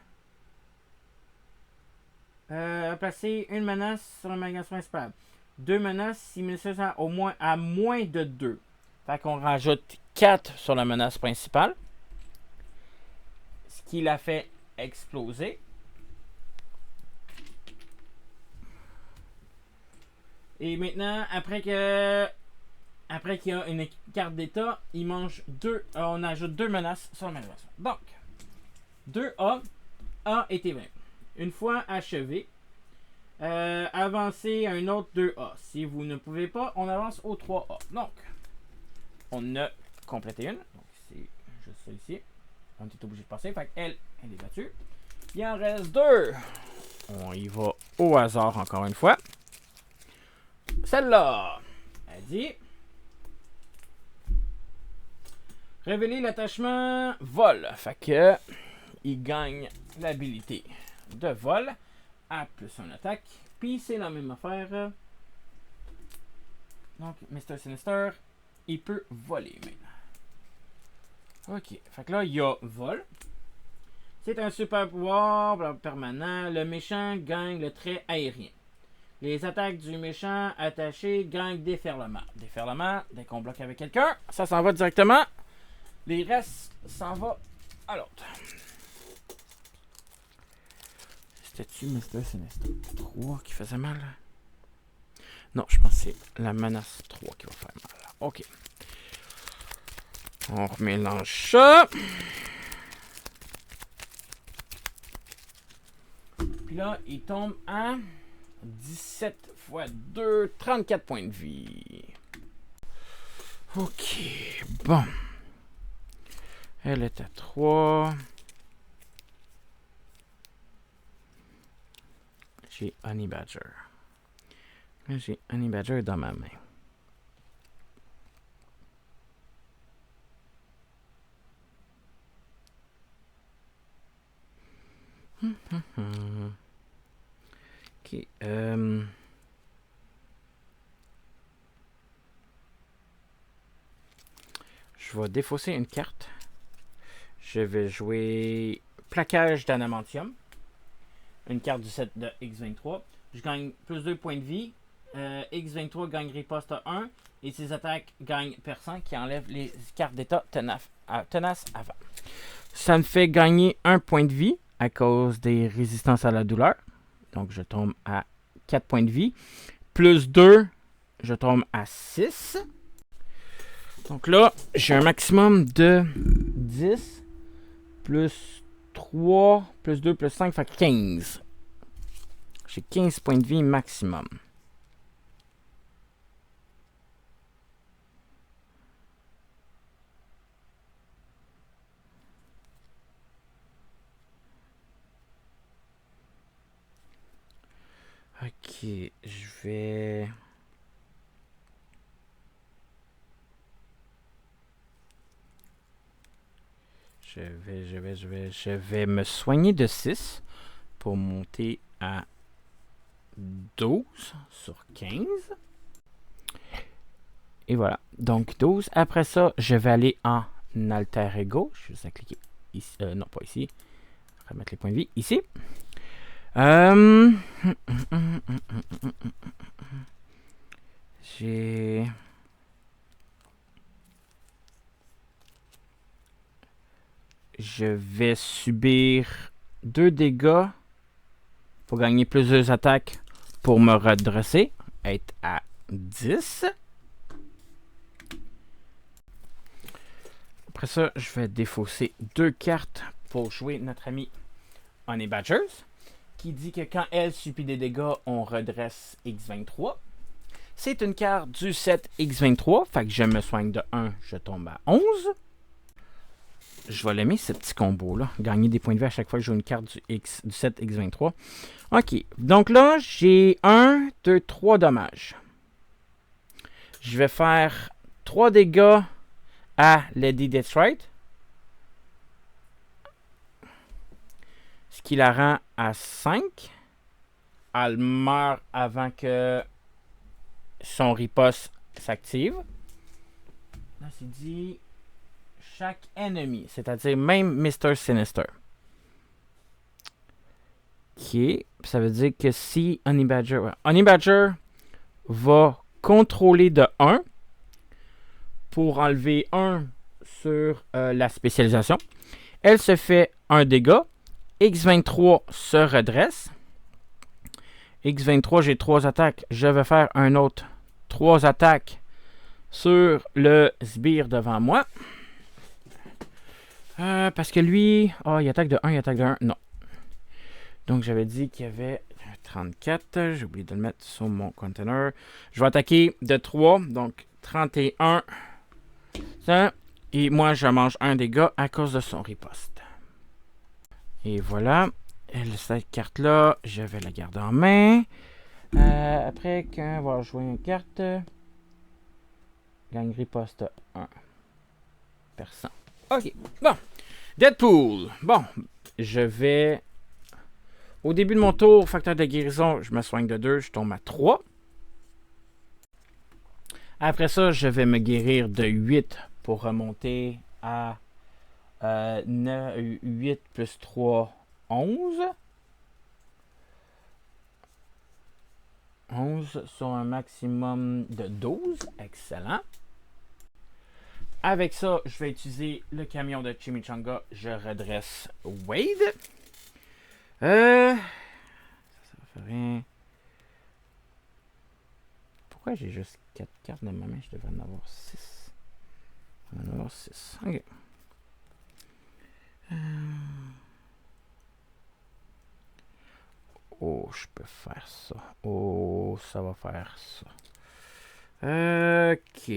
Placer une menace sur la manigance principale. 2 menaces si nécessaire au moins à moins de 2. Fait qu'on rajoute 4 sur la menace principale. Ce qui la fait exploser. Et maintenant, après qu'il y a une carte d'état, il mange 2. On ajoute 2 menaces sur la manigance. Donc, 2A a été vaincu. Une fois achevé, avancez à un autre 2A. Si vous ne pouvez pas, on avance au 3A. Donc, on a complété une. Donc, c'est juste ça ici. On est obligé de passer. Fait qu'elle, elle est battue. Il en reste 2. On y va au hasard encore une fois. Celle-là, elle dit... Révéler l'attachement vol. Fait que... il gagne l'habilité de vol à plus 1 attaque. Puis c'est la même affaire. Donc, Mr. Sinister, il peut voler maintenant. Ok, fait que là, il y a vol. C'est un super pouvoir permanent. Le méchant gagne le trait aérien. Les attaques du méchant attaché gagnent déferlement. Déferlement, dès qu'on bloque avec quelqu'un, ça s'en va directement. Les restes s'en va à l'autre. C'était-tu Mr. Sinister 3 qui faisait mal? Non, je pense que c'est la menace 3 qui va faire mal. Ok. On remélange ça. Puis là, il tombe à 17 x 2, 34 points de vie. Ok, bon. Elle est à 3. J'ai Honey Badger. J'ai Honey Badger dans ma main. Ok. Je vais défausser une carte. Je vais jouer Plaquage d'Adamantium. Une carte du set de X23. Je gagne plus 2 points de vie. X23 gagne riposte à 1. Et ses attaques gagnent perçant qui enlève les cartes d'état tenaces avant. Ça me fait gagner 1 point de vie à cause des résistances à la douleur. Donc je tombe à 4 points de vie. Plus 2, je tombe à 6. Donc là, j'ai un maximum de 10. Plus 3, plus 2, plus 5, fait 15. J'ai 15 points de vie maximum. Ok, je vais... Je vais me soigner de 6 pour monter à 12 sur 15. Et voilà, donc 12. Après ça, je vais aller en alter ego. Je vais juste cliquer ici. Non, pas ici. Je vais mettre les points de vie ici. Je vais subir 2 dégâts pour gagner plus de attaques pour me redresser. Être à 10. Après ça, je vais défausser 2 cartes pour jouer notre ami Honey Badgers, qui dit que quand elle subit des dégâts, on redresse X23. C'est une carte du set X23, fait que je me soigne de 1, je tombe à 11. Je vais l'aimer, ce petit combo-là. Gagner des points de vie à chaque fois que je joue une carte du set X23. Ok, donc là, j'ai 1, 2, 3 dommages. Je vais faire 3 dégâts à Lady Deathstrike, ce qui la rend à 5. Elle meurt avant que son riposte s'active. Là, c'est dit chaque ennemi, c'est-à-dire même Mr. Sinister. Ok, ça veut dire que si Honey Badger va contrôler de 1 pour enlever 1 sur la spécialisation. Elle se fait un dégât. X23 se redresse. X23, j'ai 3 attaques. Je vais faire un autre 3 attaques sur le sbire devant moi. Parce que lui... il attaque de 1, il attaque de 1. Non. Donc, j'avais dit qu'il y avait 34. J'ai oublié de le mettre sur mon container. Je vais attaquer de 3. Donc, 31. Ça. Et moi, je mange un dégât à cause de son riposte. Et voilà. Cette carte-là, je vais la garder en main. Après, quand on va jouer une carte, gagne riposte 1. Personne. Ok. Bon. Deadpool. Bon. Je vais... Au début de mon tour, facteur de guérison, je me soigne de 2, je tombe à 3. Après ça, je vais me guérir de 8 pour remonter à 8 plus 3, 11. 11 sur un maximum de 12. Excellent. Avec ça, je vais utiliser le camion de Chimichanga. Je redresse Wade. Ça va faire rien. Pourquoi j'ai juste 4 cartes dans ma main? Je devrais en avoir 6. Je devrais en avoir 6. Ok. Oh, je peux faire ça. Oh, ça va faire ça. Ok.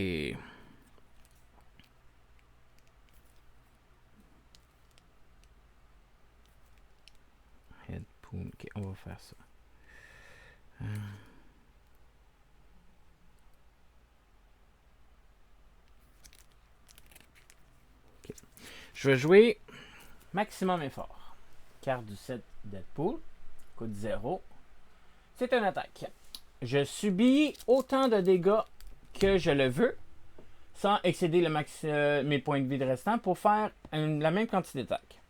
Headpool. Ok, on va faire ça. Okay. Je vais jouer maximum effort. Carte du set Deadpool. Coûte 0. C'est une attaque. Je subis autant de dégâts que je le veux, sans excéder le mes points de vie de restant pour faire la même quantité d'attaque.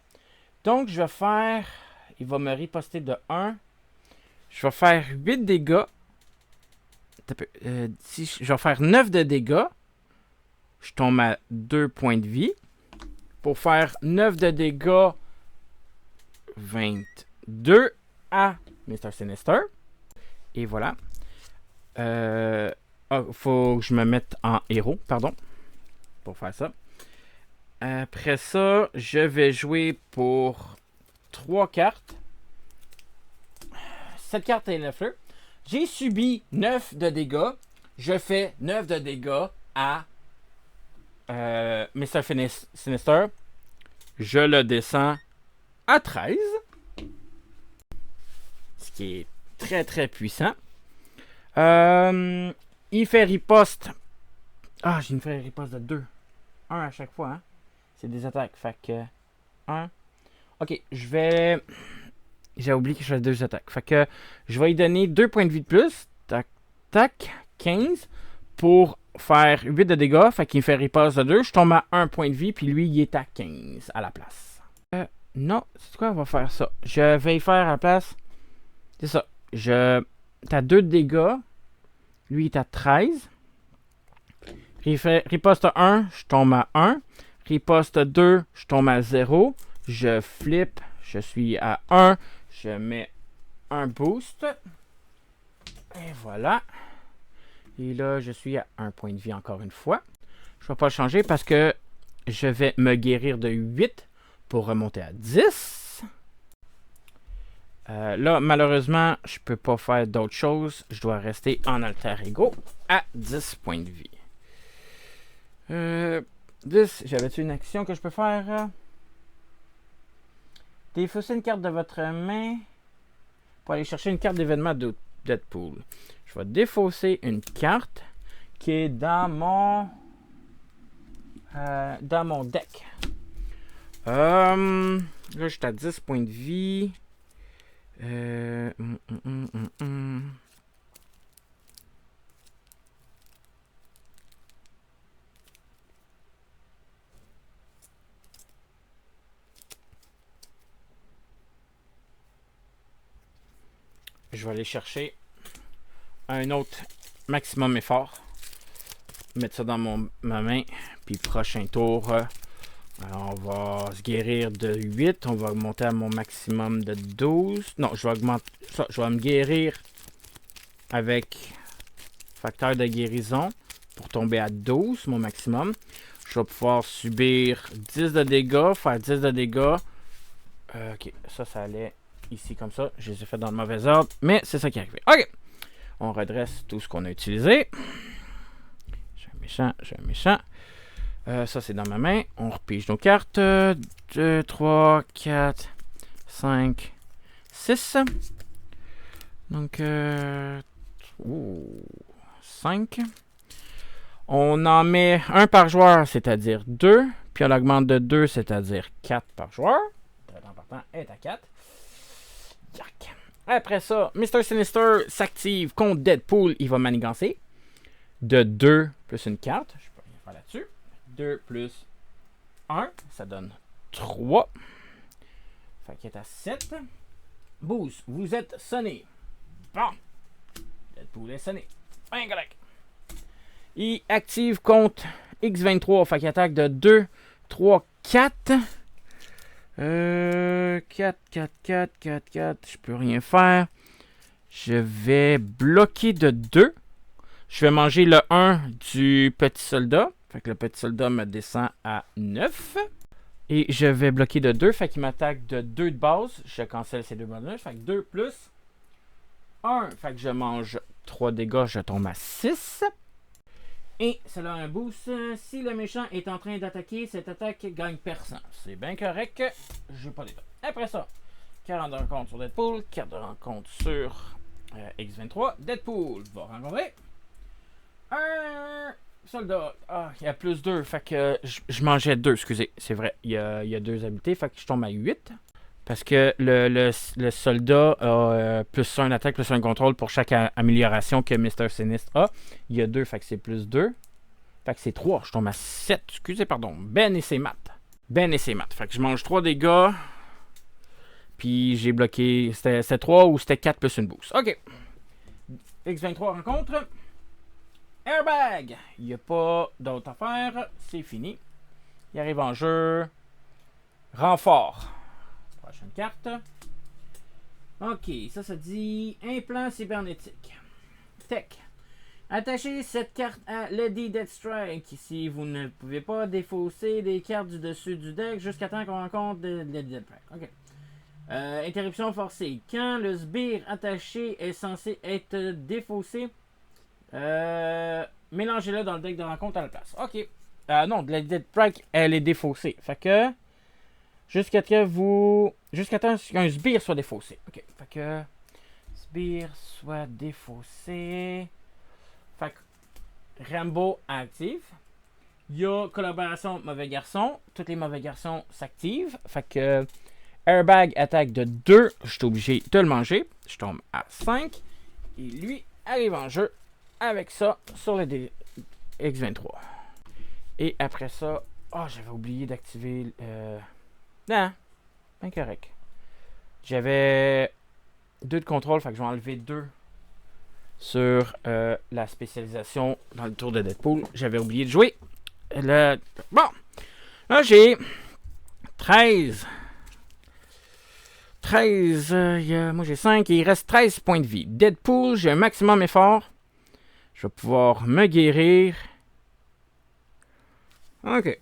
Donc, je vais faire... Il va me riposter de 1. Je vais faire 8 dégâts. Je vais faire 9 de dégâts. Je tombe à 2 points de vie. Pour faire 9 de dégâts, 22 à Mr. Sinister. Et voilà. Faut que je me mette en héros, pardon, pour faire ça. Après ça, je vais jouer pour 3 cartes. Cette carte est le feu. J'ai subi 9 de dégâts. Je fais 9 de dégâts à Mr. Sinister. Je le descends à 13. Ce qui est très très puissant. Il fait riposte. Ah, j'ai une fait riposte de 2. 1 à chaque fois, hein. C'est des attaques. Fait que 1. Ok, je vais. J'ai oublié que je fais 2 attaques. Fait que je vais lui donner 2 points de vie de plus. Tac, tac, 15. Pour faire 8 de dégâts. Fait qu'il me fait riposte de 2. Je tombe à 1 point de vie. Puis lui, il est à 15 à la place. Non, c'est quoi, on va faire ça. Je vais y faire à la place. C'est ça. T'as 2 de dégâts. Lui, il est à 13. Riposte 1, je tombe à 1. Riposte 2, je tombe à 0. Je flippe, je suis à 1. Je mets un boost. Et voilà. Et là, je suis à 1 point de vie encore une fois. Je ne vais pas le changer parce que je vais me guérir de 8 pour remonter à 10. Là, malheureusement, je peux pas faire d'autre chose. Je dois rester en alter ego à 10 points de vie. 10, j'avais-tu une action que je peux faire? Défausser une carte de votre main pour aller chercher une carte d'événement de Deadpool. Je vais défausser une carte qui est dans mon deck. Là, je suis à 10 points de vie. Je vais aller chercher un autre maximum effort. Mettre ça dans ma main. Puis prochain tour, on va se guérir de 8. On va monter à mon maximum de 12. Non, je vais augmenter ça. Je vais me guérir avec facteur de guérison pour tomber à 12, mon maximum. Je vais pouvoir subir 10 de dégâts, faire 10 de dégâts. Ok, ça allait ici comme ça. Je les ai fait dans le mauvais ordre, mais c'est ça qui est arrivé. Ok, on redresse tout ce qu'on a utilisé. J'ai un méchant. Ça, c'est dans ma main. On repige nos cartes. 2, 3, 4, 5, 6. Donc, 5. On en met un par joueur, c'est-à-dire 2. Puis on augmente de 2, c'est-à-dire 4 par joueur. Très important, est à 4. Yac. Après ça, Mr. Sinister s'active contre Deadpool. Il va manigancer. De 2 plus une carte. Je peux rien faire là-dessus. 2 plus 1, ça donne 3. Fait qu'il est à 7. Boost, vous êtes sonné. Bon. Deadpool est sonné. Bien correct. Il active contre X23. Fait qu'il attaque de 2, 3, 4. 4. Je peux rien faire. Je vais bloquer de 2. Je vais manger le 1 du petit soldat. Fait que le petit soldat me descend à 9. Et je vais bloquer de 2. Fait qu'il m'attaque de 2 de base. Je cancelle ces 2 bonus. Fait que 2 plus 1. Fait que je mange 3 dégâts. Je tombe à 6. Et cela a un boost. Si le méchant est en train d'attaquer, cette attaque gagne personne. C'est bien correct. Je n'ai pas d'état. Après ça, carte de rencontre sur Deadpool. Carte de rencontre sur X23. Deadpool va rencontrer un soldat. Ah, il y a plus 2. Fait que je mangeais 2, excusez. C'est vrai, il y a 2 habiletés. Fait que je tombe à 8. Parce que le soldat a plus 1 attaque, plus 1 contrôle pour chaque amélioration que Mr. Sinistre a. Il y a 2, fait que c'est plus 2. Fait que c'est 3. Je tombe à 7. Excusez, pardon. Ben et ses maths. Fait que je mange 3 dégâts. Puis j'ai bloqué. C'était 3 ou c'était 4 plus une boost. Ok. X23 rencontre. Airbag. Il n'y a pas d'autre à faire. C'est fini. Il arrive en jeu. Renfort. Prochaine carte. Ok, ça dit implant cybernétique. Tech. Attachez cette carte à Lady Deathstrike. Si vous ne pouvez pas défausser des cartes du dessus du deck jusqu'à temps qu'on rencontre Lady Deathstrike. Ok. Interruption forcée. Quand le sbire attaché est censé être défaussé, mélangez-le dans le deck de rencontre à la place. Ok. Non, Lady Deathstrike, elle est défaussée. Fait que jusqu'à temps qu'un sbire soit défaussé. Ok. Fait que sbire soit défaussé. Fait que Rambo active. Il y a collaboration mauvais garçon. Tous les mauvais garçons s'activent. Fait que Airbag attaque de 2. Je suis obligé de le manger. Je tombe à 5. Et lui arrive en jeu avec ça sur le X23. Et après ça, j'avais oublié d'activer. Non, incorrect. J'avais 2 de contrôle, fait que je vais enlever 2 sur la spécialisation dans le tour de Deadpool. J'avais oublié de jouer. Bon, là j'ai 13. Moi j'ai 5 et il reste 13 points de vie. Deadpool, j'ai un maximum effort. Je vais pouvoir me guérir. Ok.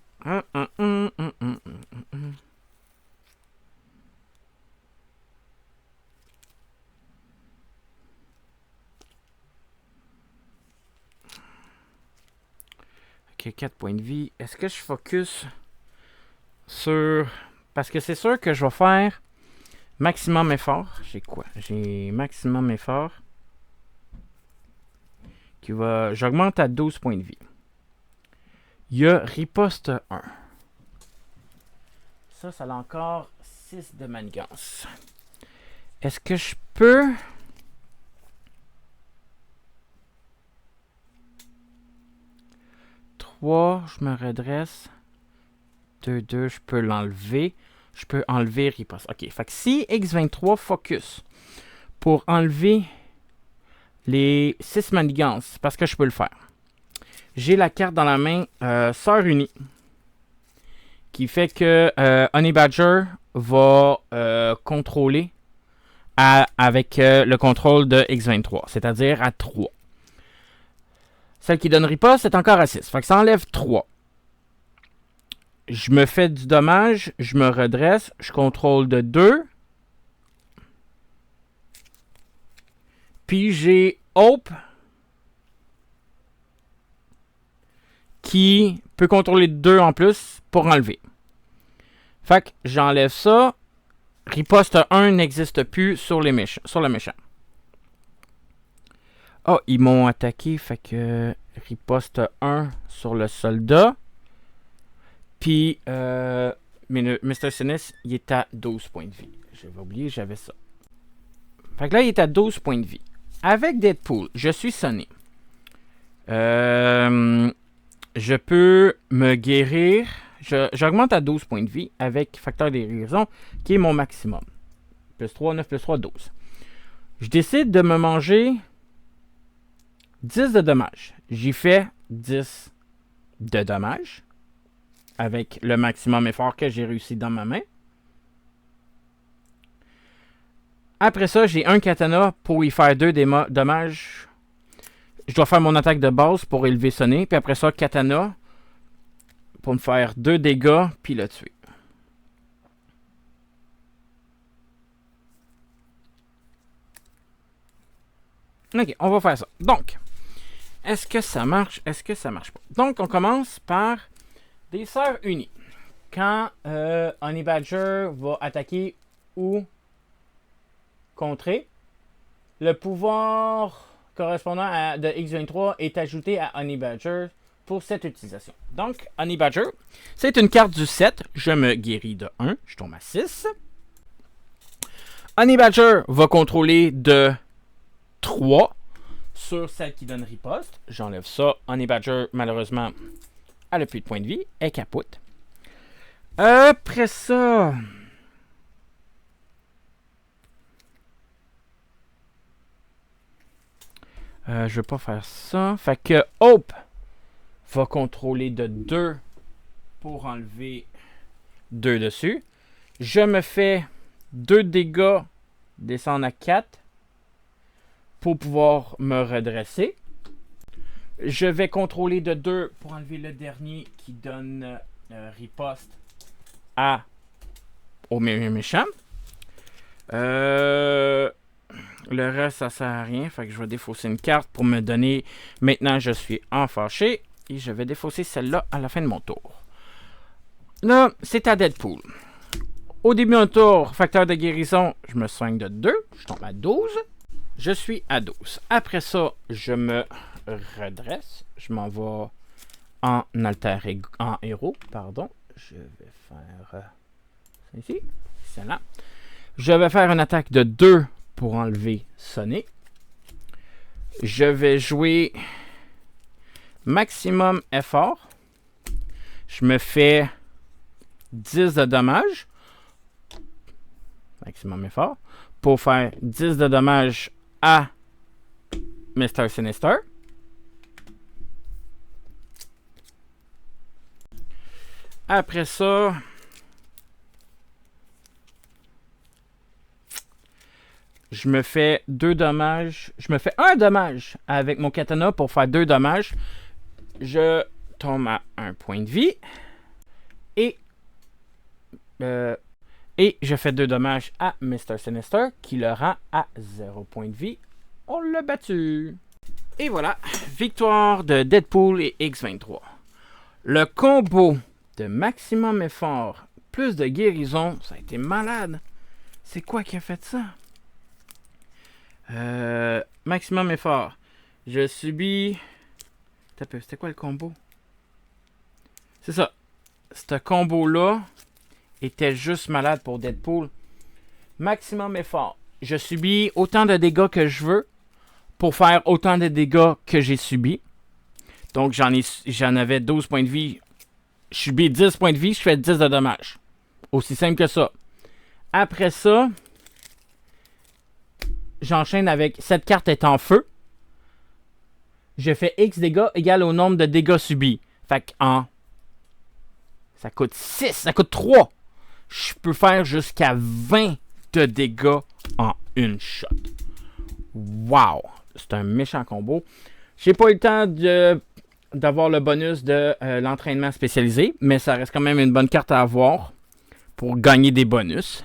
Ok, 4 points de vie. Est-ce que je focus sur... Parce que c'est sûr que je vais faire maximum effort. J'ai quoi? J'ai maximum effort. J'augmente à 12 points de vie. Il y a riposte 1. Ça a encore 6 de manigance. Est-ce que je peux... Je me redresse. 2, je peux l'enlever. Je peux enlever riposte. Ok, fait que si X23 focus pour enlever les 6 manigances, parce que je peux le faire. J'ai la carte dans la main Sœur Unie, qui fait que Honey Badger va contrôler avec le contrôle de X23, c'est-à-dire à 3. Celle qui donne riposte est encore à 6. Fait que ça enlève 3. Je me fais du dommage. Je me redresse. Je contrôle de 2. Puis j'ai Hope qui peut contrôler 2 en plus pour enlever. Fait que j'enlève ça. Riposte 1 n'existe plus sur le méchant. Ils m'ont attaqué. Fait que riposte 1 sur le soldat. Puis, Mr. Sinis, il est à 12 points de vie. J'avais oublié, j'avais ça. Fait que là, il est à 12 points de vie. Avec Deadpool, je suis sonné. Je peux me guérir. J'augmente à 12 points de vie avec facteur de guérison, qui est mon maximum. Plus 3, 9, plus 3, 12. Je décide de me manger 10 de dommages. J'y fais 10 de dommages. Avec le maximum effort que j'ai réussi dans ma main. Après ça, j'ai un katana pour y faire 2 dommages. Je dois faire mon attaque de base pour élever sonner. Puis après ça, katana pour me faire 2 dégâts puis le tuer. Ok, on va faire ça. Donc, est-ce que ça marche? Est-ce que ça marche pas? Donc, on commence par des Sœurs Unies. Quand Honey Badger va attaquer ou contrer, le pouvoir correspondant de X23 est ajouté à Honey Badger pour cette utilisation. Donc, Honey Badger, c'est une carte du 7. Je me guéris de 1. Je tombe à 6. Honey Badger va contrôler de 3 sur celle qui donne riposte. J'enlève ça. Honey Badger, malheureusement, elle n'a plus de points de vie. Elle capote. Après ça... je ne vais pas faire ça. Fait que Hope va contrôler de 2 pour enlever 2 dessus. Je me fais 2 dégâts descendre à 4 pour pouvoir me redresser. Je vais contrôler de 2 pour enlever le dernier qui donne riposte au méchant. Le reste, ça sert à rien. Fait que je vais défausser une carte pour me donner... Maintenant, je suis enfâché. Et je vais défausser celle-là à la fin de mon tour. Là, c'est à Deadpool. Au début de mon tour, facteur de guérison, je me soigne de 2. Je tombe à 12. Je suis à 12. Après ça, je me redresse. Je m'en vais en héros. Pardon. Je vais faire... ça ici. Celle-là. Je vais faire une attaque de 2 pour enlever Sonic. Je vais jouer maximum effort. Je me fais 10 de dommages. Maximum effort. Pour faire 10 de dommages à Mr. Sinister. Après ça... je me fais 2 dommages. Je me fais 1 dommage avec mon katana pour faire 2 dommages. Je tombe à 1 point de vie. Et je fais 2 dommages à Mr. Sinister qui le rend à 0 point de vie. On l'a battu. Et voilà, victoire de Deadpool et X23. Le combo de maximum effort plus de guérison, ça a été malade. C'est quoi qui a fait ça? Maximum effort. Je subis... C'était quoi le combo? C'est ça. Ce combo-là était juste malade pour Deadpool. Maximum effort. Je subis autant de dégâts que je veux pour faire autant de dégâts que j'ai subis. Donc, j'en avais 12 points de vie. Je subis 10 points de vie, je fais 10 de dommages. Aussi simple que ça. Après ça... j'enchaîne avec cette carte est en feu. Je fais X dégâts égal au nombre de dégâts subis. Fait que ça coûte 6, ça coûte 3. Je peux faire jusqu'à 20 de dégâts en une shot. Wow! C'est un méchant combo. J'ai pas eu le temps d'avoir le bonus de l'entraînement spécialisé, mais ça reste quand même une bonne carte à avoir pour gagner des bonus.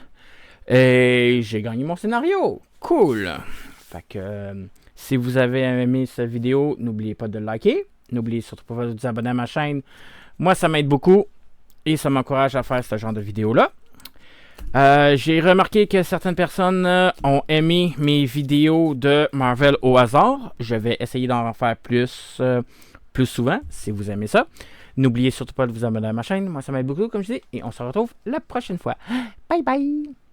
Et j'ai gagné mon scénario. Cool! Fait que si vous avez aimé cette vidéo, n'oubliez pas de liker. N'oubliez surtout pas de vous abonner à ma chaîne. Moi, ça m'aide beaucoup et ça m'encourage à faire ce genre de vidéos-là. J'ai remarqué que certaines personnes ont aimé mes vidéos de Marvel au hasard. Je vais essayer d'en faire plus souvent si vous aimez ça. N'oubliez surtout pas de vous abonner à ma chaîne. Moi, ça m'aide beaucoup, comme je dis. Et on se retrouve la prochaine fois. Bye bye!